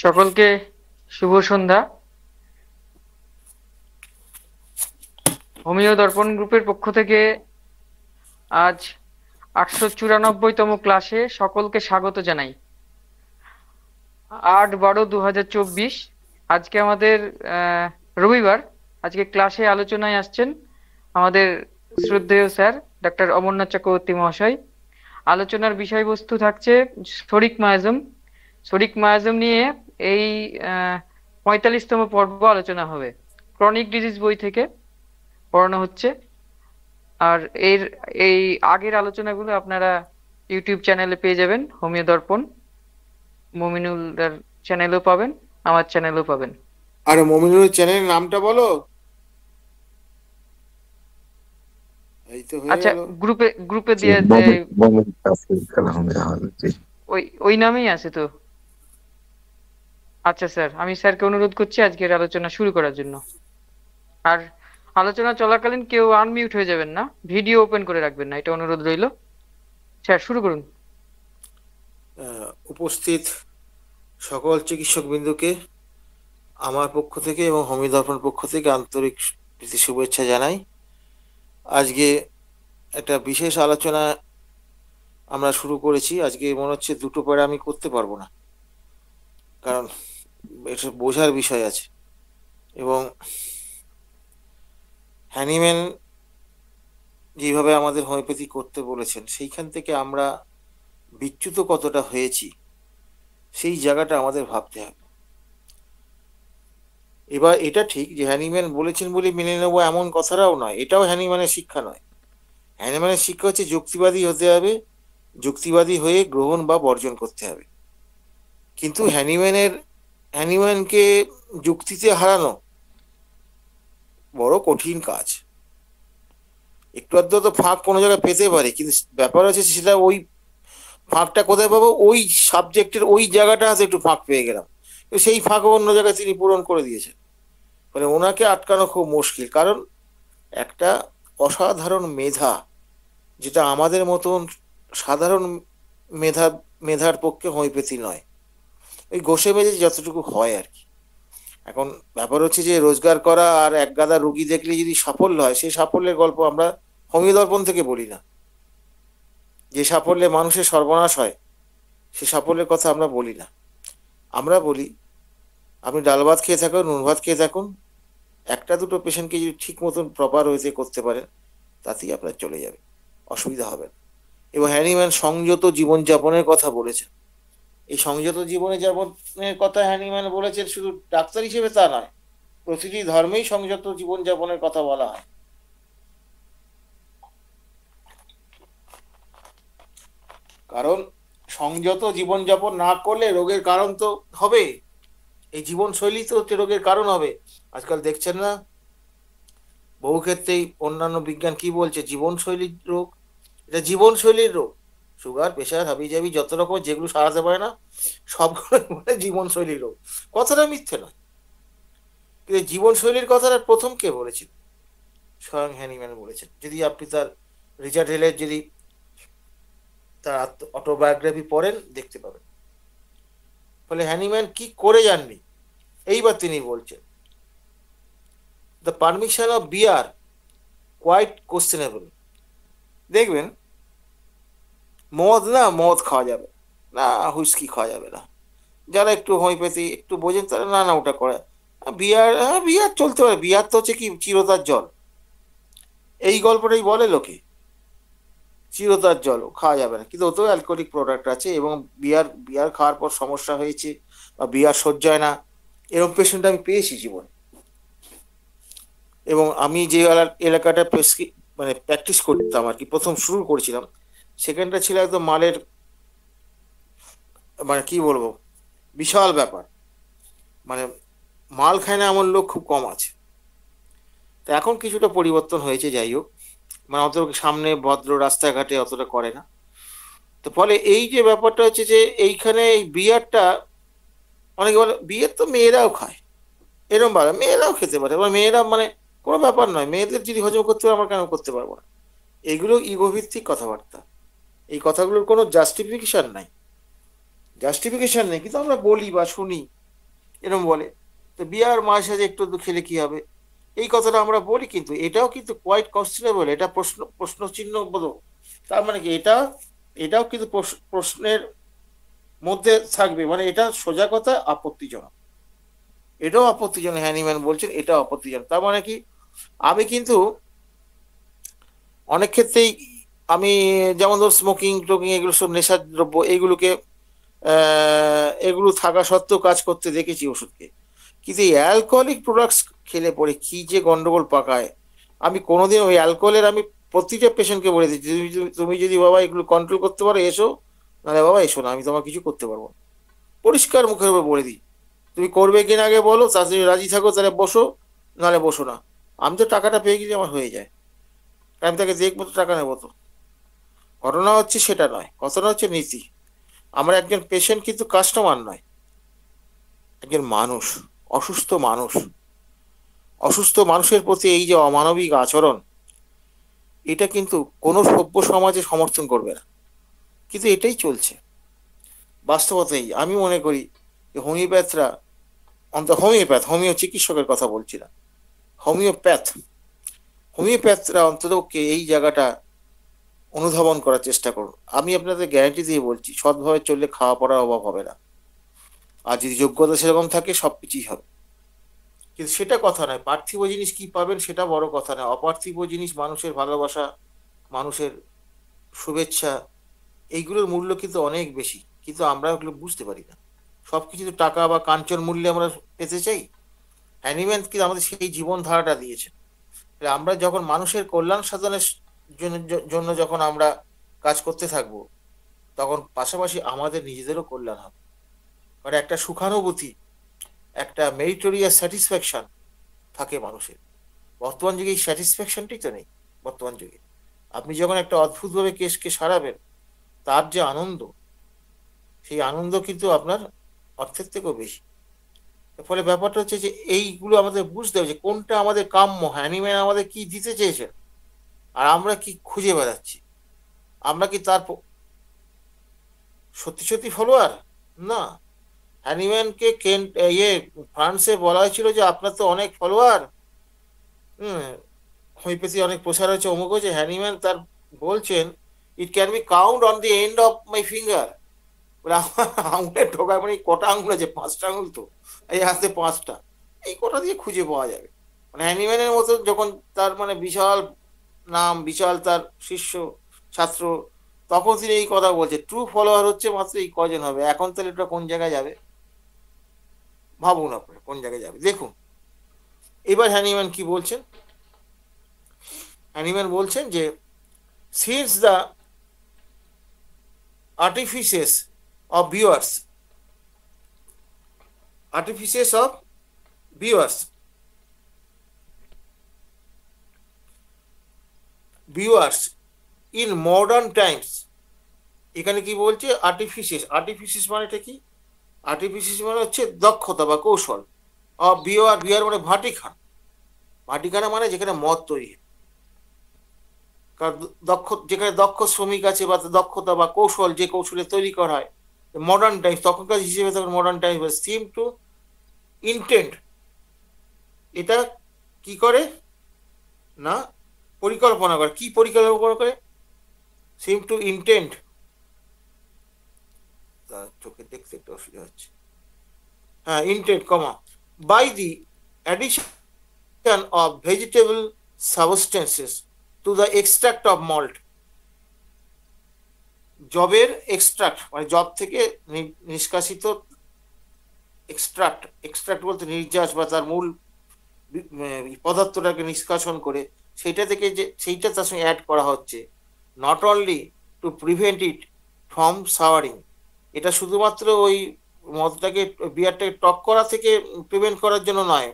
সকলকে শুভ সন্ধ্যা। হোমিও দর্পণ গ্রুপের পক্ষ থেকে আজ 894তম ক্লাসে সকলকে স্বাগত জানাই। 8/12/2024 আজকে আমাদের রবিবার। আজকে ক্লাসে আলোচনায় আসছেন আমাদের শ্রদ্ধেয় স্যার ডক্টর অমরনাথ চক্রবর্তী মহাশয়। আলোচনার বিষয়বস্তু থাকছে শরিক মায়াজম। শরিক মায়াজম নিয়ে এই 45তম পর্ব আলোচনা হবে। ক্রনিক ডিজিজ বই থেকে পড়ানো হচ্ছে। আর এই আগের আলোচনাগুলো আপনারা ইউটিউব চ্যানেলে পেয়ে যাবেন। হোমিও দর্পণ মমিনুলদার চ্যানেলেও পাবেন, আমার চ্যানেলেও পাবেন। আর মমিনুল চ্যানেলের নামটা বলো। এই তো হয়ে আচ্ছা, গেল। গ্রুপে গ্রুপে দিয়ে ওই ওই নামেই আছে তো। আচ্ছা স্যার, আমি স্যারকে অনুরোধ করছি আজকের আলোচনা শুরু করার জন্য। আর আলোচনা চলাকালীন কেউ আনমিউট হয়ে যাবেন না, ভিডিও ওপেন করে রাখবেন না, এটা অনুরোধ রইল। স্যার শুরু করুন। উপস্থিত সকল চিকিৎসক বিন্দুকে আমার পক্ষ থেকে এবং হোমিও দর্পণ পক্ষ থেকে আন্তরিক প্রীতি শুভেচ্ছা জানাই। আজকে একটা বিশেষ আলোচনা আমরা শুরু করেছি। আজকে মনে হচ্ছে দুটো পরে আমি করতে পারবো না, কারণ এটা বোঝার বিষয় আছে। এবং হ্যানিম্যান যেভাবে আমাদের হোমিওপ্যাথি করতে বলেছেন, সেইখান থেকে আমরা বিচ্যুত কতটা হয়েছি সেই জায়গাটা আমাদের ভাবতে হবে। এবার এটা ঠিক যে হ্যানিম্যান বলেছেন বলে মেনে নেবো এমন কথাটাও নয়, এটাও হ্যানিম্যানের শিক্ষা নয়। হ্যানিম্যানের শিক্ষা হচ্ছে যুক্তিবাদী হতে হবে, যুক্তিবাদী হয়ে গ্রহণ বা বর্জন করতে হবে। কিন্তু হ্যানিম্যানকে যুক্তিতে হারানো বড় কঠিন কাজ। একটু আধটু তো ফাঁক কোনো জায়গায় পেতে পারে, কিন্তু ব্যাপার হচ্ছে সেটা ওই ফাঁকটা কোথায় পাবো, ওই সাবজেক্টের ওই জায়গাটা হাতে একটু ফাঁক পেয়ে গেলাম, সেই ফাঁকও অন্য জায়গায় তিনি পূরণ করে দিয়েছেন। মানে ওনাকে আটকানো খুব মুশকিল, কারণ একটা অসাধারণ মেধা, যেটা আমাদের মতন সাধারণ মেধার পক্ষে হোমিওপ্যাথি নয়, ওই ঘষে মেজে যতটুকু হয় আর কি। এখন ব্যাপার হচ্ছে যে রোজগার করা আর এক গাদা রুগী দেখলে যদি সাফল্য হয়, সেই সাফল্যের গল্প আমরা হোমিও দর্পণ থেকে বলি না। যে সাফল্যে মানুষের সর্বনাশ হয়, সে সাফল্যের কথা আমরা বলি না। আমরা বলি আপনি ডাল ভাত খেয়ে থাকুন, নুন ভাত খেয়ে থাকুন, একটা দুটো পেশেন্টকে যদি ঠিক মতন প্রপার ওয়েতে করতে পারেন, তাতেই আপনার চলে যাবে, অসুবিধা হবে না। এবং হ্যানিম্যান সংযত জীবনযাপনের কথা বলেছেন। এই সংযত জীবনে যাপনের কথা হ্যানিম্যান বলেছেন শুধু ডাক্তার হিসেবে তা নয়, প্রতিটি ধর্মেই সংযত জীবনযাপনের কথা বলা হয়। কারণ সংযত জীবনযাপন না করলে রোগের কারণ তো হবে, এই জীবনশৈলী তো হচ্ছে রোগের কারণ হবে। আজকাল দেখছেন না, বহু ক্ষেত্রেই অন্যান্য বিজ্ঞান কি বলছে, জীবনশৈলীর রোগ। এটা জীবনশৈলীর রোগ। সুগার, প্রেশার, হাবিজাবি যত রকম যেগুলো সারাতে পারে না, সবগুলো মানে জীবনশৈলীর রোগ। কথাটা মিথ্যে নয়, কিন্তু জীবনশৈলীর কথাটা প্রথম কে বলেছেন? স্বয়ং হ্যানিম্যান বলেছেন। যদি আপনি তার রিচার্ড হেলের যদি তার অটোবায়োগ্রাফি পড়েন, দেখতে পাবেন। ফলে হ্যানিম্যান কি করে জাননি, এইবার তিনি বলছেন the permission of beer quite questionable. দেখবেন মদ খাওয়া যাবে না, হুইস্কি খাওয়া যাবে না। যারা একটু হোমিওপ্যাথি একটু বোঝেন তারা না না ওটা করে। বিয়ার, হ্যাঁ বিয়ার চলতে পারে, বিয়ার তো হচ্ছে কি চিরতার জল, এই গল্পটাই বলে লোকে। চিরতার জল খাওয়া যাবে না, কিন্তু ওতেও অ্যালকোহলিক প্রোডাক্ট আছে। এবং বিয়ার বিয়ার খাওয়ার পর সমস্যা হয়েছে বা বিয়ার সহ্য হয় না, এরকম পেশেন্ট আমি পেয়েছি জীবনে। এবং আমি যে এলাকাটা মানে প্র্যাকটিস করতাম আর কি, প্রথম শুরু করেছিলাম, সেখানটা ছিল একদম মালের, মানে কি বলবো, বিশাল ব্যাপার। মানে মাল খায় না এমন লোক খুব কম আছে। তো এখন কিছুটা পরিবর্তন হয়েছে, যাই হোক, মানে অত সামনে ভদ্র রাস্তাঘাটে অতটা করে না। তো ফলে এই যে ব্যাপারটা হচ্ছে যে এইখানে এই বিয়ারটা, অনেকে বলে বিয়ার তো মেয়েরাও খায়, এরকম ভাবে মেয়েরাও খেতে পারে, বা মেয়েরা মানে কোনো ব্যাপার নয়, মেয়েদের যদি হজম করতে পারে আমরা কেন করতে পারবো না। এগুলো ইগোভিত্তিক কথাবার্তা, এই কথাগুলোর কোনো জাস্টিফিকেশন নাই, জাস্টিফিকেশন নেই, কিন্তু আমরা বলি বা শুনি। এরকম বলে। তো বিয়ার মাঝে সাঝে একটু খেলে কি হবে, এই কথাটা আমরা বলি, কিন্তু এটাও কিন্তু কোয়াইট কোশ্চেনেবল, এটা প্রশ্ন চিহ্ন বলো। তার মানে কি এটাও কিন্তু প্রশ্নের মধ্যে থাকবে, মানে এটা সোজা কথা আপত্তিজনক, এটাও আপত্তিজনক। হ্যানিম্যান বলছেন এটাও আপত্তিজনক। তার মানে কি আমি কিন্তু অনেক ক্ষেত্রেই আমি, যেমন ধর স্মোকিং টোকিং এগুলো সব নেশার দ্রব্য, এগুলো থাকা সত্ত্বেও কাজ করতে দেখেছি ওষুধকে। কিন্তু এই অ্যালকোহলিক প্রোডাক্টস খেলে পরে কি যে গন্ডগোল পাকায়, আমি কোনোদিন ওই অ্যালকোহলের আমি প্রতিটা পেশেন্টকে বলে দিচ্ছি, তুমি যদি বাবা এগুলো কন্ট্রোল করতে পারো এসো, নাহলে বাবা এসো না, আমি তোমার কিছু করতে পারবো না। পরিষ্কার মুখের উপর বলে দিই, তুমি করবে কিনা আগে বলো, তা তুমি রাজি থাকো তাহলে বসো, নাহলে বসো না। আমি তো টাকাটা পেয়ে গেলে আমার হয়ে যায়, আমি তাকে দেখবো তো টাকা নেবো তো। ঘটনা হচ্ছে সেটা নয়, ঘটনা হচ্ছে নীতি। আমরা একজন পেশেন্ট কিন্তু কাস্টমার নয়, একজন মানুষ, অসুস্থ মানুষ। অসুস্থ মানুষের প্রতি এই যে অমানবিক আচরণ, এটা কিন্তু কোনো সভ্য সমাজে সমর্থন করবে না, কিন্তু এটাই চলছে বাস্তবতাই। আমি মনে করি যে হোমিওপ্যাথরা, হোমিও চিকিৎসকের কথা বলছি না, হোমিওপ্যাথ হোমিওপ্যাথরা অন্ততপক্ষে এই জায়গাটা অনুধাবন করার চেষ্টা করুন। আমি আপনাদের গ্যারান্টি দিয়ে বলছি, সৎভাবে চললে খাওয়া পড়ার অভাব হবে না, আর যদি যোগ্যতা সেরকম থাকে সবকিছুই হবে। কিন্তু সেটা কথা নয়, পার্থিব জিনিস কি পাবেন সেটা বড় কথা নয়, অপার্থিব জিনিস, মানুষের ভালোবাসা, মানুষের শুভেচ্ছা, এইগুলোর মূল্য কিন্তু অনেক বেশি, কিন্তু আমরা ওগুলো বুঝতে পারি না। সবকিছু তো টাকা বা কাঞ্চন মূল্যে আমরা পেতে চাই। অ্যানিম্যান কিন্তু আমাদের সেই জীবন ধারাটা দিয়েছে। আমরা যখন মানুষের কল্যাণ সাধনের জন্য যখন আমরা কাজ করতে থাকবো, তখন পাশাপাশি আমাদের নিজেদেরও কল্যাণ হবে। মানে একটা সুখানুভূতি, একটা মেরিটোরিয়াস স্যাটিসফ্যাকশন থাকে মানুষের। বর্তমান যুগে এই স্যাটিসফ্যাকশনটাই তো নেই। বর্তমান যুগে আপনি যখন একটা অদ্ভুতভাবে কেসকে সারাবেন, তার যে আনন্দ, সেই আনন্দ কিন্তু আপনার অর্থের থেকেও বেশি। ফলে ব্যাপারটা হচ্ছে যে এইগুলো আমাদের বুঝতে হবে যে কোনটা আমাদের কাম্য, হ্যানিম্যান আমাদের কি দিতে চেয়েছেন, আর আমরা কি খুঁজে বেড়াচ্ছি। আমরা কি তার সত্যি সত্যি ফলোয়ার? না। হ্যানিম্যানকে ফ্রান্সে বলা হয়েছিল যে আপনার তো অনেক ফলোয়ার, হম, হোমিওপ্যাথি অনেক প্রসার হয়েছে, অমুক হয়েছে। হ্যানিম্যান তার বলছেন, it can be count on the end of my finger. বলে আমার আঙুলের ঢোকায়, মানে কটা আঙুল আছে, 5টা আঙুল তো, এই হাতে 5টা, এই কটা দিয়ে খুঁজে পাওয়া যাবে। মানে হ্যানিম্যানের মতো যখন তার মানে বিশাল নাম, বিশাল তার শিষ্য ছাত্র, তখন তিনি এই কথা বলছে, ট্রু ফলোয়ার হচ্ছে মাত্র এই কজন হবে। এখন তাহলে এটা কোন জায়গায় যাবে, ভাবুন আপনি কোন জায়গায় যাবে, দেখুন। এবার হ্যানিম্যান কি বলছেন, হ্যানিম্যান বলছেন যে since the artifices of viewers, artifices of viewers, viewers in modern times। এখানে কি বলছে, আর্টিফিসিয়াস, আর্টিফিসিয়াস মানেটা কি? আর্টিফিসিয়াস মানে হচ্ছে দক্ষতা বা কৌশল। অফ ভিওয়ার, ভিওয়ার মানে ভাটিখান, ভাটিখানা মানে যেখানে মদ তৈরি হয়। কারণ যেখানে দক্ষ শ্রমিক আছে বা দক্ষতা বা কৌশল, যে কৌশলে তৈরি করা হয়, মডার্ন টাইমস, তখনকার হিসেবে তখন modern Times, seem to intent, এটা কি করে না পরিকল্পনা করে। কি পরিকল্পনা করে? সিম টু ইন্টেন্ট, চোখে দেখতে একটু অসুবিধা হচ্ছে, হ্যাঁ, intent comma by the addition of vegetable substances to the extract of malt. জবের এক্সট্রাক্ট মানে জব থেকে নিষ্কাশিত, এক্সট্রাক্ট, এক্সট্রাক্ট বলতে নির্যাস বা তার মূল পদার্থটাকে নিষ্কাশন করে সেইটা থেকে যে সেইটা তার সঙ্গে অ্যাড করা হচ্ছে, not only to prevent it from souring, এটা শুধুমাত্র ওই মদটাকে, বিয়ারটাকে টক করা থেকে প্রিভেন্ট করার জন্য নয়,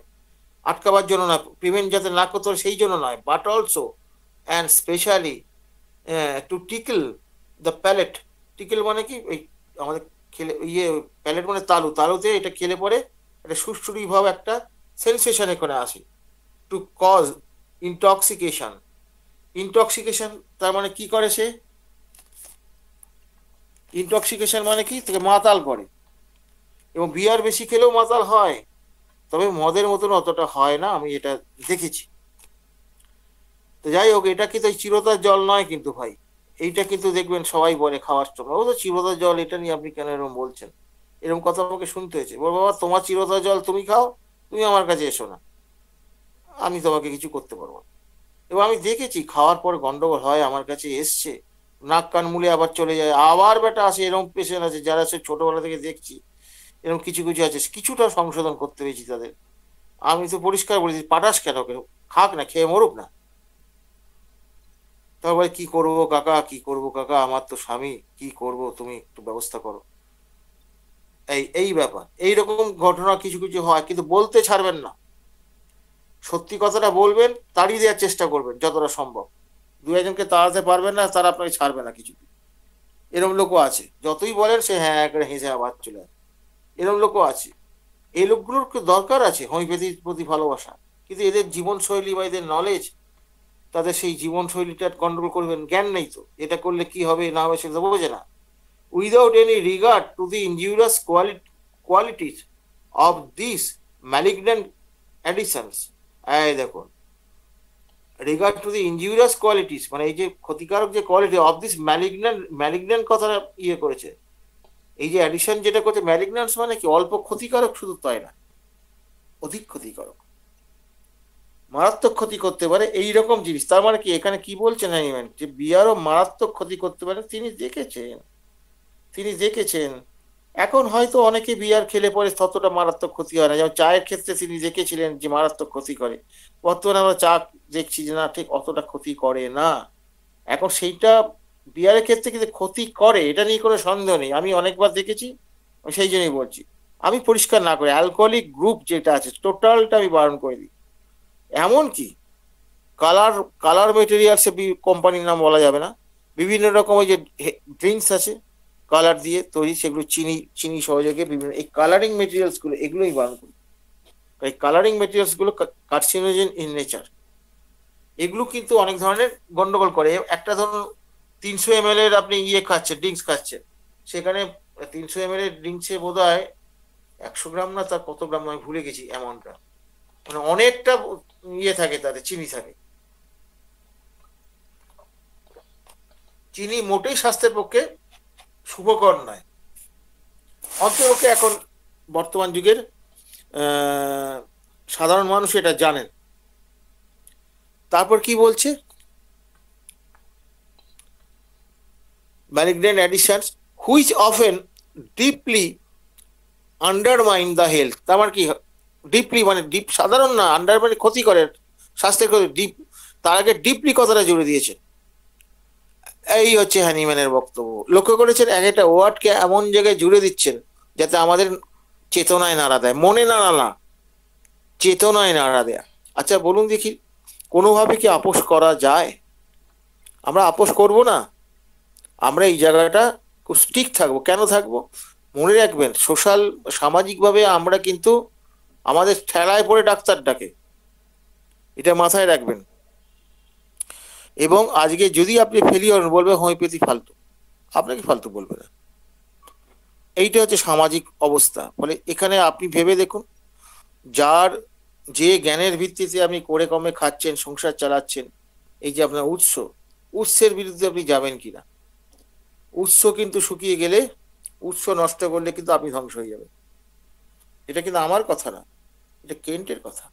আটকাবার জন্য নয়, প্রিভেন্ট যাতে না করতে হয় সেই জন্য নয়, but also and specially to tickle the palate. Tickle মানে কি, ওই আমাদের খেলে প্যালেট মানে তালু, তালুতে এটা খেলে পরে একটা সুড়সুড়ি ভাব একটা সেন্সেশন এখানে আসে। টু কজ ইনটক্সিকেশন, ইনটক্সিকেশন তার মানে কি করে সে, ইনটক্সিকেশন মানে কি, তাকে মাতাল করে। এবং বিয়ার বেশি খেলেও মাতাল হয়, তবে মদের মতন অতটা হয় না, আমি এটা দেখেছি। তো যাই হোক, এটা কিন্তু চিরতার জল নয় কিন্তু ভাই, এইটা কিন্তু দেখবেন সবাই বলে খাওয়ার সময়, ও তো চিরতার জল, এটা নিয়ে আপনি কেন এরকম বলছেন? এরকম কথা আমাকে শুনতে হয়েছে। বল বাবা, তোমার চিরতার জল তুমি খাও, তুমি আমার কাছে এসো না, আমি তোমাকে কিছু করতে পারবো না। এবং আমি দেখেছি খাওয়ার পর গন্ডগোল হয়, আমার কাছে এসছে, নাক কান মুলে আবার চলে যায়, আবার বেটা আসে। এরকম পেশেন্ট আছে যারা সে ছোটবেলা থেকে দেখছি, এরকম কিছু কিছু আছে, কিছুটা সংশোধন করতে পেরেছি তাদের। আমি তো পরিষ্কার বলেছি, পাঠাস কেন, কেন খাক না, খেয়ে মরুক না। তারপরে কি করবো কাকা, কি করবো কাকা, আমার তো স্বামী, কি করব, তুমি একটু ব্যবস্থা করো। এই এই ব্যাপার, এইরকম ঘটনা কিছু কিছু হয়, কিন্তু বলতে ছাড়বেন না। সত্যি কথাটা বলবেন, তাড়িয়ে দেওয়ার চেষ্টা করবেন যতটা সম্ভব। দু একজনকে তাড়াতে পারবেন না, তারা আপনাকে ছাড়বে না কিছু। এরকম লোকও আছে, যতই বলেন সে হ্যাঁ করে হেসে আবার চলে যায়। এরকম লোকও আছে। এই লোকগুলোর দরকার আছে হোমিওপ্যাথির প্রতি ভালোবাসা, কিন্তু এদের জীবনশৈলী বা এদের নলেজ, তাদের সেই জীবনশৈলীটা কন্ট্রোল করবেন জ্ঞান নেই। তো এটা করলে কি হবে না হবে সেটা বোঝে না। Without any regard to the injurious qualities of this malignant additions. এই দেখুন, regard to the injurious qualities মানে এই যে ক্ষতিকারক যে কোয়ালিটি অফ দিস ম্যালিগন্যান্ট কথাটা ইয়ে করেছে। এই যে অ্যাডিশন যেটা করছে, ম্যালিগন্যান্স মানে কি, অল্প ক্ষতিকারক শুধু তাই না, অধিক ক্ষতিকারক, মারাত্মক ক্ষতি করতে পারে এই রকম জিনিস। তার মানে কি, এখানে কি বলছেন হ্যানিম্যান, যে বিয়ারও মারাত্মক ক্ষতি করতে পারে, তিনি দেখেছেন, তিনি দেখেছেন। এখন হয়তো অনেকে বিয়ার খেলে পরে ততটা মারাত্মক ক্ষতি হয় না, যেমন চায়ের ক্ষেত্রে তিনি দেখেছিলেন যে মারাত্মক ক্ষতি করে। বর্তমানে আমরা চা দেখছি যে না, ঠিক অতটা ক্ষতি করে না। এখন সেইটা বিয়ারের ক্ষেত্রে কিন্তু ক্ষতি করে, এটা নিয়ে কোনো সন্দেহ নেই, আমি অনেকবার দেখেছি। আমি সেই জন্যই বলছি, আমি পরিষ্কার না করে অ্যালকোহলিক গ্রুপ যেটা আছে টোটালটা আমি বারণ করে দিই। এমনকি কালার কালার মেটেরিয়ালস, কোম্পানির নাম বলা যাবে না, বিভিন্ন রকম ওই যে ড্রিঙ্কস আছে কালার দিয়ে তৈরি, সেগুলো চিনি চিনি সহযোগে বিভিন্ন এই কালারিং মেটেরিয়ালস গুলো, এগুলোই বারণ করি। এই কালারিং মেটেরিয়ালস গুলো কার্সিনোজেন ইন নেচার, এগুলো কিন্তু অনেক ধরনের গন্ডগোল করে। একটা ধরুন 300 ml এর আপনি ইয়ে খাচ্ছেন, ড্রিঙ্কস খাচ্ছেন, সেখানে 300 ml এর ড্রিঙ্কসে বোধ হয় 100 গ্রাম না তার কত গ্রাম আমি ভুলে গেছি অ্যামাউন্টটা, মানে অনেকটা ইয়ে থাকে, তাতে চিনি থাকে। চিনি মোটেই স্বাস্থ্যের পক্ষে শুভকর নয়, অন্তপক্ষে এখন বর্তমান যুগের সাধারণ মানুষ এটা জানেন। তারপর কি বলছে, malignant additions which often deeply undermine the health। তার মানে কি, ডিপলি মানে ডিপ, সাধারণ না, আন্ডার মানে ক্ষতি করে, স্বাস্থ্যের ক্ষতি, ডিপ, তার আগে ডিপলি কথাটা জুড়ে দিয়েছে। এই হচ্ছে হ্যানিম্যানের বক্তব্য। লক্ষ্য করেছেন, এক একটা ওয়ার্ডকে এমন জায়গায় জুড়ে দিচ্ছেন যাতে আমাদের চেতনায় নাড়া দেয়, মনে নাড়া না, চেতনায় নাড়া দেয়া। আচ্ছা বলুন দেখি, কোনোভাবে কি আপোষ করা যায়? আমরা আপোষ করব না, আমরা এই জায়গাটা খুব স্ট্রিক্ট থাকবো। কেন থাকবো? মনে রাখবেন, সামাজিকভাবে আমরা কিন্তু আমাদের ঠেলায় পড়ে ডাক্তার ডাকে, এটা মাথায় রাখবেন। এবং আজকে যদি আপনি ফেলিওর বলবে হোমিওপ্যাথি ফালতু, আপনাকে ফালতু বলবে না। এইটা হচ্ছে সামাজিক অবস্থা। ফলে এখানে আপনি ভেবে দেখুন, যার যে জ্ঞানের ভিত্তিতে আপনি করে কমে খাচ্ছেন, সংসার চালাচ্ছেন, এই যে আপনার উৎসের বিরুদ্ধে আপনি যাবেন কিনা। উৎস কিন্তু শুকিয়ে গেলে, উৎস নষ্ট করলে কিন্তু আপনি ধ্বংস হয়ে যাবেন। এটা কিন্তু আমার কথা না, এটা কেন্টের কথা।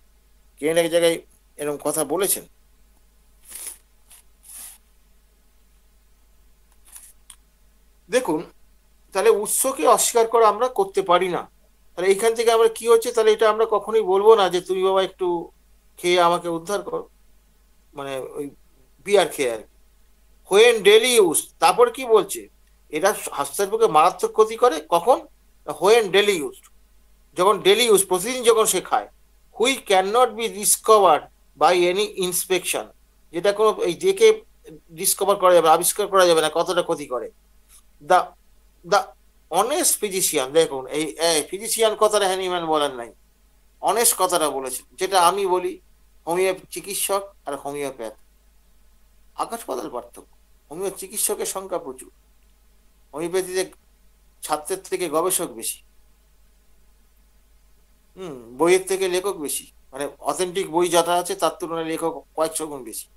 কেন্ট এক জায়গায় এরকম কথা বলেছেন। দেখুন, তাহলে উৎসকে অস্বীকার করা আমরা করতে পারি না। তাহলে এইখান থেকে আমরা কি হচ্ছে, তাহলে এটা আমরা কখনোই বলবো না যে তুমি বাবা একটু খেয়ে আমাকে উদ্ধার করো, মানে ওই বিয়ার খেয়ে আর কি। হোয়েন ডেলি ইউজ, তারপর কি বলছে, এটা স্বাস্থ্যের পক্ষে মারাত্মক ক্ষতি করে কখন, হোয়েন ডেলি ইউজ, যখন ডেলি ইউজ প্রতিদিন যখন সে খায়। Which can not be discovered by any inspection, যেটা কোনো এই দেখে ডিসকভার করা যাবে, আবিষ্কার করা যাবে না কতটা ক্ষতি করে। দা দা অনেস্ট ফিজিশিয়ান, দেখুন এই ফিজিশিয়ান কথাটা হ্যানিম্যান বলেন নাই, অনেস্ট কথাটা বলেছেন, যেটা আমি বলি। চিকিৎসক আর হোমিওপ্যাথ আকাশ পাতাল পার্থক্য। হোমিও চিকিৎসকের সংখ্যা প্রচুর, হোমিওপ্যাথিতে ছাত্রের থেকে গবেষক বেশি। বইয়ের থেকে লেখক বেশি, মানে অথেন্টিক বই যা আছে তার তুলনায় লেখক কয়েকশো গুণ বেশি।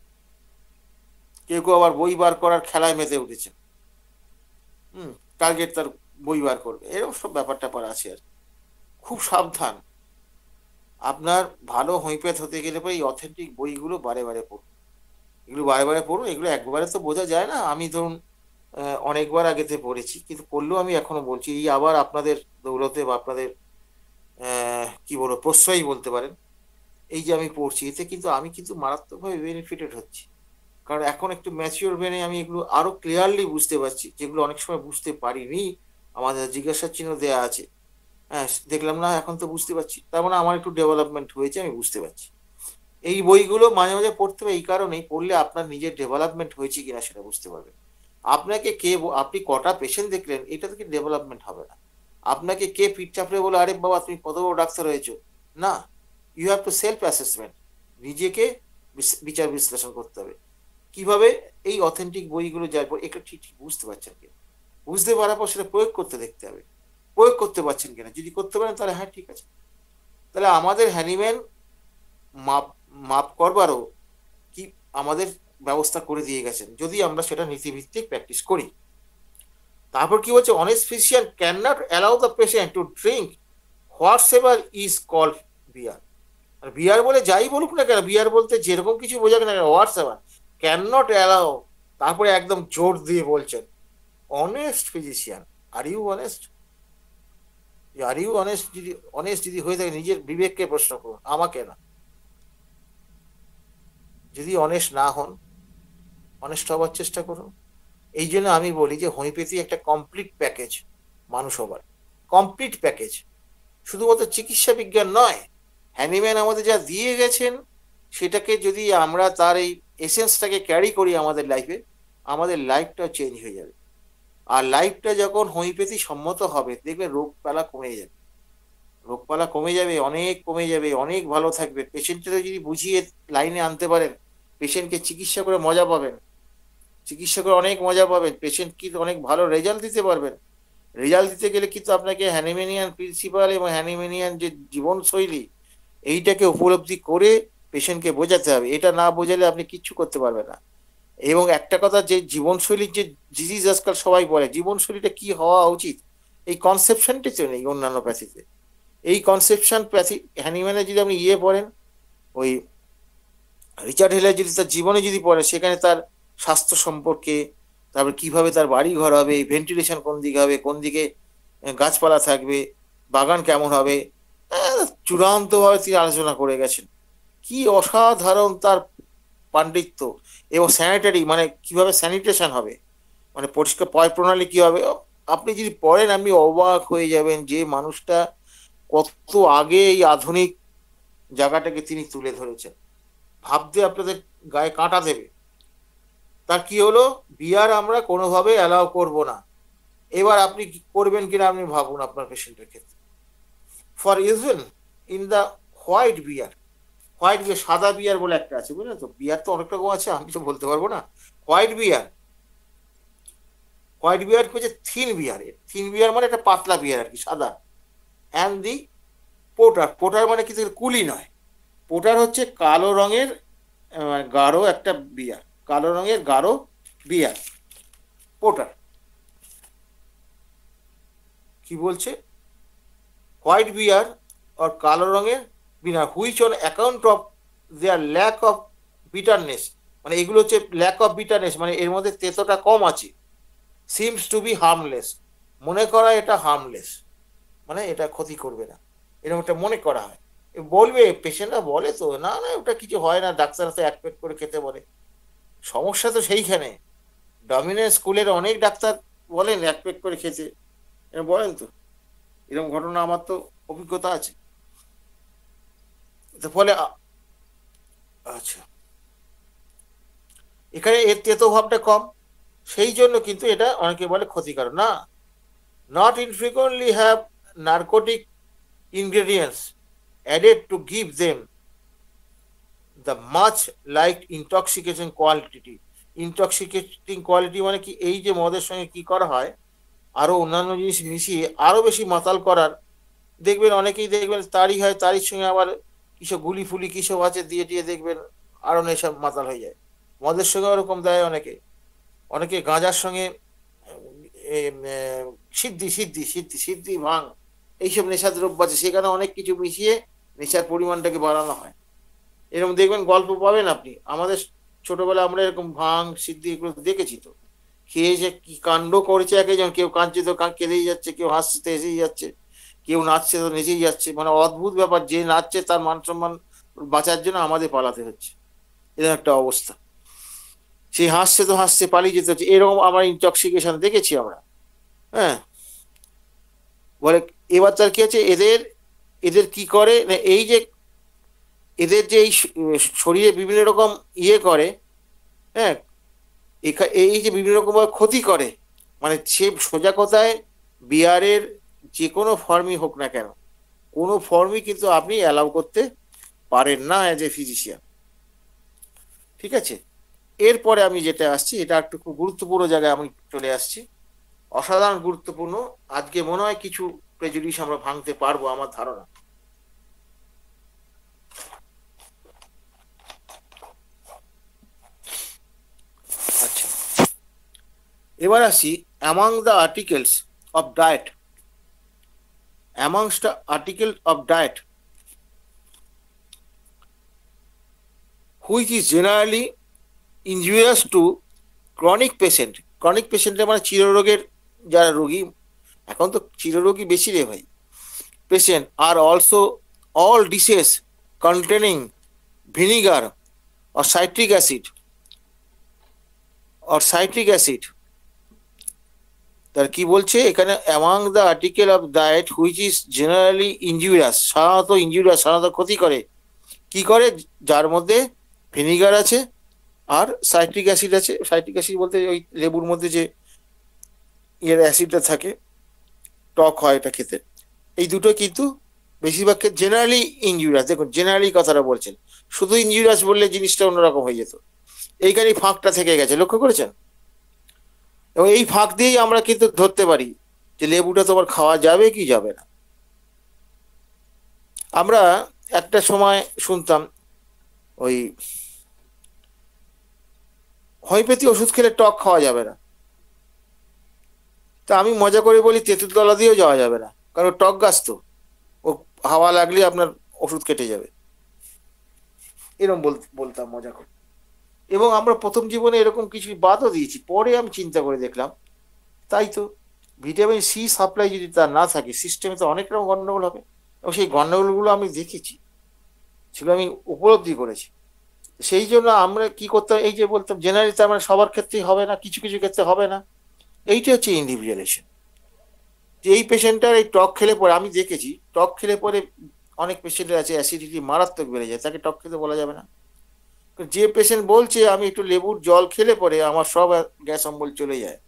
কেউ কেউ আবার বই বার করার খেলায় মেতে উঠেছে। টার্গেট তার বই বার করবে, এরকম সব ব্যাপার ট্যাপার আছে আর। খুব সাবধান, আপনার ভালো হোমিওপ্যাথ হতে গেলে পরে এই অথেন্টিক বইগুলো বারে বারে পড়ুন। এগুলো বারে বারে পড়ুন, এগুলো একবারে তো বোঝা যায় না। আমি ধরুন অনেকবার আগেতে পড়েছি, কিন্তু পড়লেও আমি এখনো বলছি, এই আবার আপনাদের দৌলতে বা আপনাদের কি বলবো প্রশ্রয়ই বলতে পারেন, এই যে আমি পড়ছি, এতে কিন্তু আমি কিন্তু মারাত্মকভাবে বেনিফিটেড হচ্ছি। কারণ এখন একটু ম্যাচিওর ব্রেনে আমি এগুলো আরো ক্লিয়ারলি বুঝতে পারছি, যেগুলো অনেক সময় বুঝতে পারিনি। আমাদের জিজ্ঞাসা চিহ্ন দেয়া আছে, হ্যাঁ দেখলাম না, এখন তো বুঝতে পারছি, তার মানে আমার একটু ডেভেলপমেন্ট হয়েছে, আমি বুঝতে পারছি। এই বইগুলো মাঝে মাঝে পড়তে হবে, এই কারণেই পড়লে আপনার নিজের ডেভেলপমেন্ট হয়েছে কিনা সেটা বুঝতে পারবেন। আপনাকে কে আপনি কটা পেশেন্ট দেখলেন এটা থেকে ডেভেলপমেন্ট হবে না। আপনাকে কে পিঠ চাপড়ে বলে আরে বাবা তুমি কত বড় ডাক্তার হয়েছো, না। You have to self assessment, নিজেকে বিচার বিশ্লেষণ করতে হবে। কিভাবে? এই অথেন্টিক বইগুলো যার পর একটু ঠিক ঠিক বুঝতে পারছেন কিনা, বুঝতে পারার পর সেটা প্রয়োগ করতে দেখতে হবে, প্রয়োগ করতে পারছেন কিনা। যদি করতে পারেন তাহলে হ্যাঁ ঠিক আছে। তাহলে আমাদের হ্যানিম্যান মাপ মাপ করবারও কি আমাদের ব্যবস্থা করে দিয়ে গেছেন, যদি আমরা সেটা নীতিভিত্তিক প্র্যাকটিস করি। তারপর কি বলছে, honest physician can not allow the patient to drink whatsoever is called beer. আর বিয়ার বলে যাই বলুক না কেন, বিয়ার বলতে যেরকম কিছু বোঝাক না কেন, হোয়াটসএভার ক্যান নট অ্যালাউ, তারপরে একদম জোর দিয়ে বলছেন honest physician, are you honest? Are you honest? যদি অনেস্ট যদি হয়ে থাকে নিজের বিবেককে প্রশ্ন করুন, আমাকে না। যদি অনেস্ট না হন, অনেস্ট হবার চেষ্টা করুন। এই জন্য আমি বলি যে হোমিওপ্যাথি একটা কমপ্লিট প্যাকেজ মানুষ হবার, কমপ্লিট প্যাকেজ, শুধুমাত্র চিকিৎসা বিজ্ঞান নয়। হ্যানিম্যান আমাদের যা দিয়ে গেছেন সেটাকে যদি আমরা তার এই এসেন্সটাকে ক্যারি করি আমাদের লাইফে, আমাদের লাইফটা চেঞ্জ হয়ে যাবে। আর লাইফটা যখন হোমিওপ্যাথি সম্মত হবে দেখবেন রোগপালা কমে যাবে, রোগপালা কমে যাবে, অনেক কমে যাবে, অনেক ভালো থাকবে। পেশেন্টকে যদি বুঝিয়ে লাইনে আনতে পারেন, পেশেন্টকে চিকিৎসা করে মজা পাবেন, চিকিৎসা করে অনেক মজা পাবেন, পেশেন্ট কিন্তু অনেক ভালো রেজাল্ট দিতে পারবেন। রেজাল্ট দিতে গেলে কিন্তু আপনাকে হ্যানিম্যানিয়ান প্রিন্সিপাল এবং হ্যানিম্যানিয়ান যে জীবনশৈলী এইটাকে উপলব্ধি করে পেশেন্টকে বোঝাতে হবে। এটা না বোঝালে আপনি কিচ্ছু করতে পারবেন না। এবং একটা কথা, যে জীবনশৈলীর যে ডিজিজ আজকাল সবাই বলে জীবনশৈলীটা কি হওয়া উচিত, এই কনসেপশনটি তো নেই অন্যান্য প্যাথিতে। এই কনসেপশন প্যাথি হ্যানিম্যানে যদি আপনি পড়েন, ওই রিচার্ড হেলের যদি তার জীবনে যদি পড়েন, সেখানে তার স্বাস্থ্য সম্পর্কে, তারপর কিভাবে তার বাড়ি ঘর হবে, ভেন্টিলেশন কোন দিকে হবে, কোন দিকে গাছপালা থাকবে, বাগান কেমন হবে, চূড়ান্ত ভাবে তিনি আলোচনা করে গেছেন। কি অসাধারণ তার পাণ্ডিত্য। এবং স্যানিটারি মানে কিভাবে স্যানিটেশন হবে, মানে পরিষ্কার পয় প্রণালী কি হবে, আপনি যদি পড়েন আপনি অবাক হয়ে যাবেন যে মানুষটা কত আগে এই আধুনিক জায়গাটাকে তিনি তুলে ধরেছেন। ভাবতে আপনাদের গায়ে কাঁটা দেবে। তার কি হলো, বিয়ার আমরা কোনোভাবে অ্যালাউ করব না। এবার আপনি কি করবেন কিনা আপনি ভাবুন আপনার পেশেন্টের ক্ষেত্রে। For usual in the white beer, white beer, সাদা বিয়ার বলে একটা আছে, বুঝলেন তো, বিয়ার তো অনেক রকম আছে, আমি তো বলতে পারবো না। হোয়াইট বিয়ার, হোয়াইট বিয়ার হচ্ছে থিন বিয়ার, থিন বিয়ার মানে একটা পাতলা বিয়ার আর কি, সাদা। অ্যান্ড দি পোটার, পোটার মানে কি কুলি নয়, পোটার হচ্ছে কালো রঙের গাঢ় একটা বিয়ার, কালো রঙের গাঢ় বিয়ার পোটার। কি বলছে, হোয়াইট বিয়ার আর কালো রঙের বিনার, which on account of their lack of bitterness, মানে এগুলো হচ্ছে ল্যাক অফ বিটারনেস, মানে এর মধ্যে তেতোটা কম আছে। সিমস টু বি হার্মলেস, মনে করা এটা হার্মলেস, মানে এটা ক্ষতি করবে না, এরকম একটা মনে করা হয়। বলবে পেশেন্টরা বলে তো, না না ওটা কিছু হয় না, ডাক্তাররা তো এক পেট করে খেতে বলে। সমস্যা তো সেইখানে। ডমিনেন্স স্কুলের অনেক ডাক্তার বলেন এক পেট করে খেতে, বলেন তো, এরকম ঘটনা আমার তো অভিজ্ঞতা আছে। ফলে আচ্ছা, এখানে এর তেতো ভাবটা কম, সেই জন্য কিন্তু এটা অনেকে বলে ক্ষতিকারক না। Not ইনফ্রিকুয়েন্টলি have narcotic ingredients added to give them the much liked intoxication quality. Intoxicating quality মানে কি, এই যে মদের সঙ্গে কি করা হয়, আরো অন্যান্য জিনিস মিশিয়ে আরো বেশি মাতাল করার দেখবেন অনেকেই দেখবেন তারই হয়, তারই সঙ্গে আবার কিসব গুলি ফুলি কিসব আছে দিয়ে দিয়ে দেখবেন আরো নেশা মাতাল হয়ে যায়। মদের সঙ্গে ওরকম দেয় অনেকে, অনেকে গাঁজার সঙ্গে এম, সিদ্ধি সিদ্ধি সিদ্ধি সিদ্ধি ভাঙ এইসব নেশা দ্রব্য আছে, সেখানে অনেক কিছু মিশিয়ে নেশার পরিমাণটাকে বাড়ানো হয়। এরকম দেখবেন গল্প পাবেন আপনি, আমাদের ছোটবেলায় আমরা এরকম ভাঙ সিদ্ধি এগুলো দেখেছি তো। খেয়ে যে কি কাণ্ড করেছে এক একজন, কেউ কাঁদছে তো কেঁদেই যাচ্ছে, কেউ হাসছে তো হেসেই যাচ্ছে, কেউ নাচছে তো নেচেই যাচ্ছে, মানে অদ্ভুত ব্যাপার, যে নাচছে তার মান সম্মান বাঁচার জন্য আমাদের পালাতে হচ্ছে, এরকম একটা অবস্থা। সেই হাসছে তো হাসছে পালিয়ে যেতে হচ্ছে, এরকম আমার ইনটক্সিকেশন দেখেছি আমরা। হ্যাঁ, বলে এবার তার কি আছে, এদের এদের কি করে না, এই যে এদের যে এই শরীরে বিভিন্ন রকম ইয়ে করে, হ্যাঁ, এই যে বিভিন্ন রকম ক্ষতি করে, মানে সে সোজা কথায় বিয়ারের যে কোনো ফর্মই হোক না কেন, কোনো ফর্মই কিন্তু আপনি অ্যালাউ করতে পারেন না অ্যাজ এ ফিজিশিয়ান। ঠিক আছে, এরপরে আমি যেটা আসছি, এটা একটু খুব গুরুত্বপূর্ণ জায়গায় আমি চলে আসছি, অসাধারণ গুরুত্বপূর্ণ। আজকে মনে হয় কিছু প্রেজুডিস আমরা ভাঙতে পারবো আমার ধারণা। আচ্ছা, এবার আসি among the articles of diet, amongst the articles of diet which is generally injurious to chronic patient, chronic patient মানে চিররোগের যারা রোগী, এখন তো চিররোগী বেশি রে ভাই, patient are also all dishes containing vinegar or citric acid তার কি বলছে এখানে, among the article of diet which is generally injurious, সাধারণত ক্ষতি করে, কি করে, যার মধ্যে ভিনিগার আছে আর সাইট্রিক অ্যাসিড আছে। সাইট্রিক অ্যাসিড বলতে ওই লেবুর মধ্যে যে এর অ্যাসিডটা থাকে, টক হয় এটা খেতে, এই দুটো কিন্তু বেশিরভাগ জেনারেলি ইনজুরিয়াস। দেখুন জেনারেলি কথাটা বলছেন, শুধু ইনজুরিয়াস বললে জিনিসটা অন্যরকম হয়ে যেত, এইখানে ফাঁকটা থেকে গেছে, লক্ষ্য করেছেন? এবং এই ফাঁক দিয়েই আমরা কিন্তু ধরতে পারি যে লেবুটা তোমার খাওয়া যাবে কি যাবে না। আমরা একটা সময় শুনতাম ওই হোমিওপ্যাথি ওষুধ খেলে টক খাওয়া যাবে না, তা আমি মজা করে বলি তেঁতুল তলা দিয়েও যাওয়া যাবে না, কারণ টক গাছ তো, ও হাওয়া লাগলে আপনার ওষুধ কেটে যাবে, এরকম বলতাম মজা করে। এবং আমরা প্রথম জীবনে এরকম কিছু বাদও দিয়েছি, পরে আমি চিন্তা করে দেখলাম তাই তো, ভিটামিন সি সাপ্লাই যদি তার না থাকে সিস্টেমে তো অনেক রকম গন্ডগোল হবে, এবং সেই গন্ডগোলগুলো আমি দেখেছি, সেগুলো আমি উপলব্ধি করেছি। সেই জন্য আমরা কি করতাম, এই যে বলতাম জেনারেলি তার মানে সবার ক্ষেত্রেই হবে না, কিছু কিছু ক্ষেত্রে হবে না, এইটা হচ্ছে ইন্ডিভিজুয়ালেশন। যে এই পেশেন্টটার এই টক খেলে পরে, আমি দেখেছি টক খেলে পরে অনেক পেশেন্টের আছে অ্যাসিডিটি মারাত্মক বেড়ে যায়, তাকে টক খেতে বলা যাবে না। যে পেশেন্ট বলছে আমি একটু লেবুর জল খেলে পরে আমার সব গ্যাস অম্বল চলে যায়,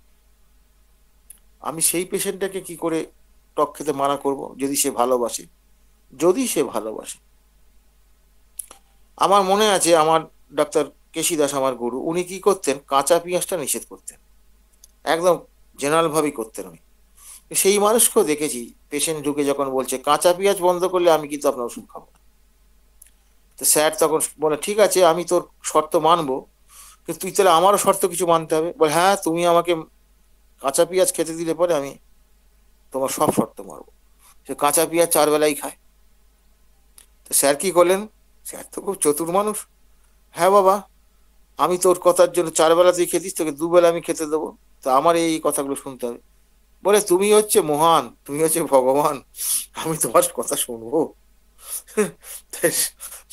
আমি সেই পেশেন্টটাকে কি করে টক খেতে মানা করব, যদি সে ভালোবাসে, যদি সে ভালোবাসে। আমার মনে আছে আমার ডাক্তার কেশি দাস আমার গুরু, উনি কি করতেন, কাঁচা পেঁয়াজটা নিষেধ করতেন, একদম জেনারেল ভাবেই করতেন উনি। সেই মানুষকেও দেখেছি পেশেন্ট ঢুকে যখন বলছে কাঁচা পেঁয়াজ বন্ধ করলে আমি কিন্তু আপনার ওষুধ খাবো না। তো স্যার তখন বলে ঠিক আছে আমি তোর শর্ত মানবো, কিন্তু তুই তাহলে আমারও শর্ত কিছু মানতে হবে। বলে হ্যাঁ, তুমি আমাকে কাঁচা পেঁয়াজ খেতে দিলে পরে আমি তোমার সব শর্ত মানবো। সে কাঁচা পেঁয়াজ 4 বেলাই খায়। তো স্যার কি করলেন, স্যার তো খুব চতুর মানুষ, হ্যাঁ বাবা আমি তোর কথার জন্য 4 বেলা তুই খেতিস, তোকে 2 বেলা আমি খেতে দেবো, তো আমার এই কথাগুলো শুনতে হবে। বলে তুমি হচ্ছে মহান, তুমি হচ্ছে ভগবান, আমি তোমার কথা শুনবো?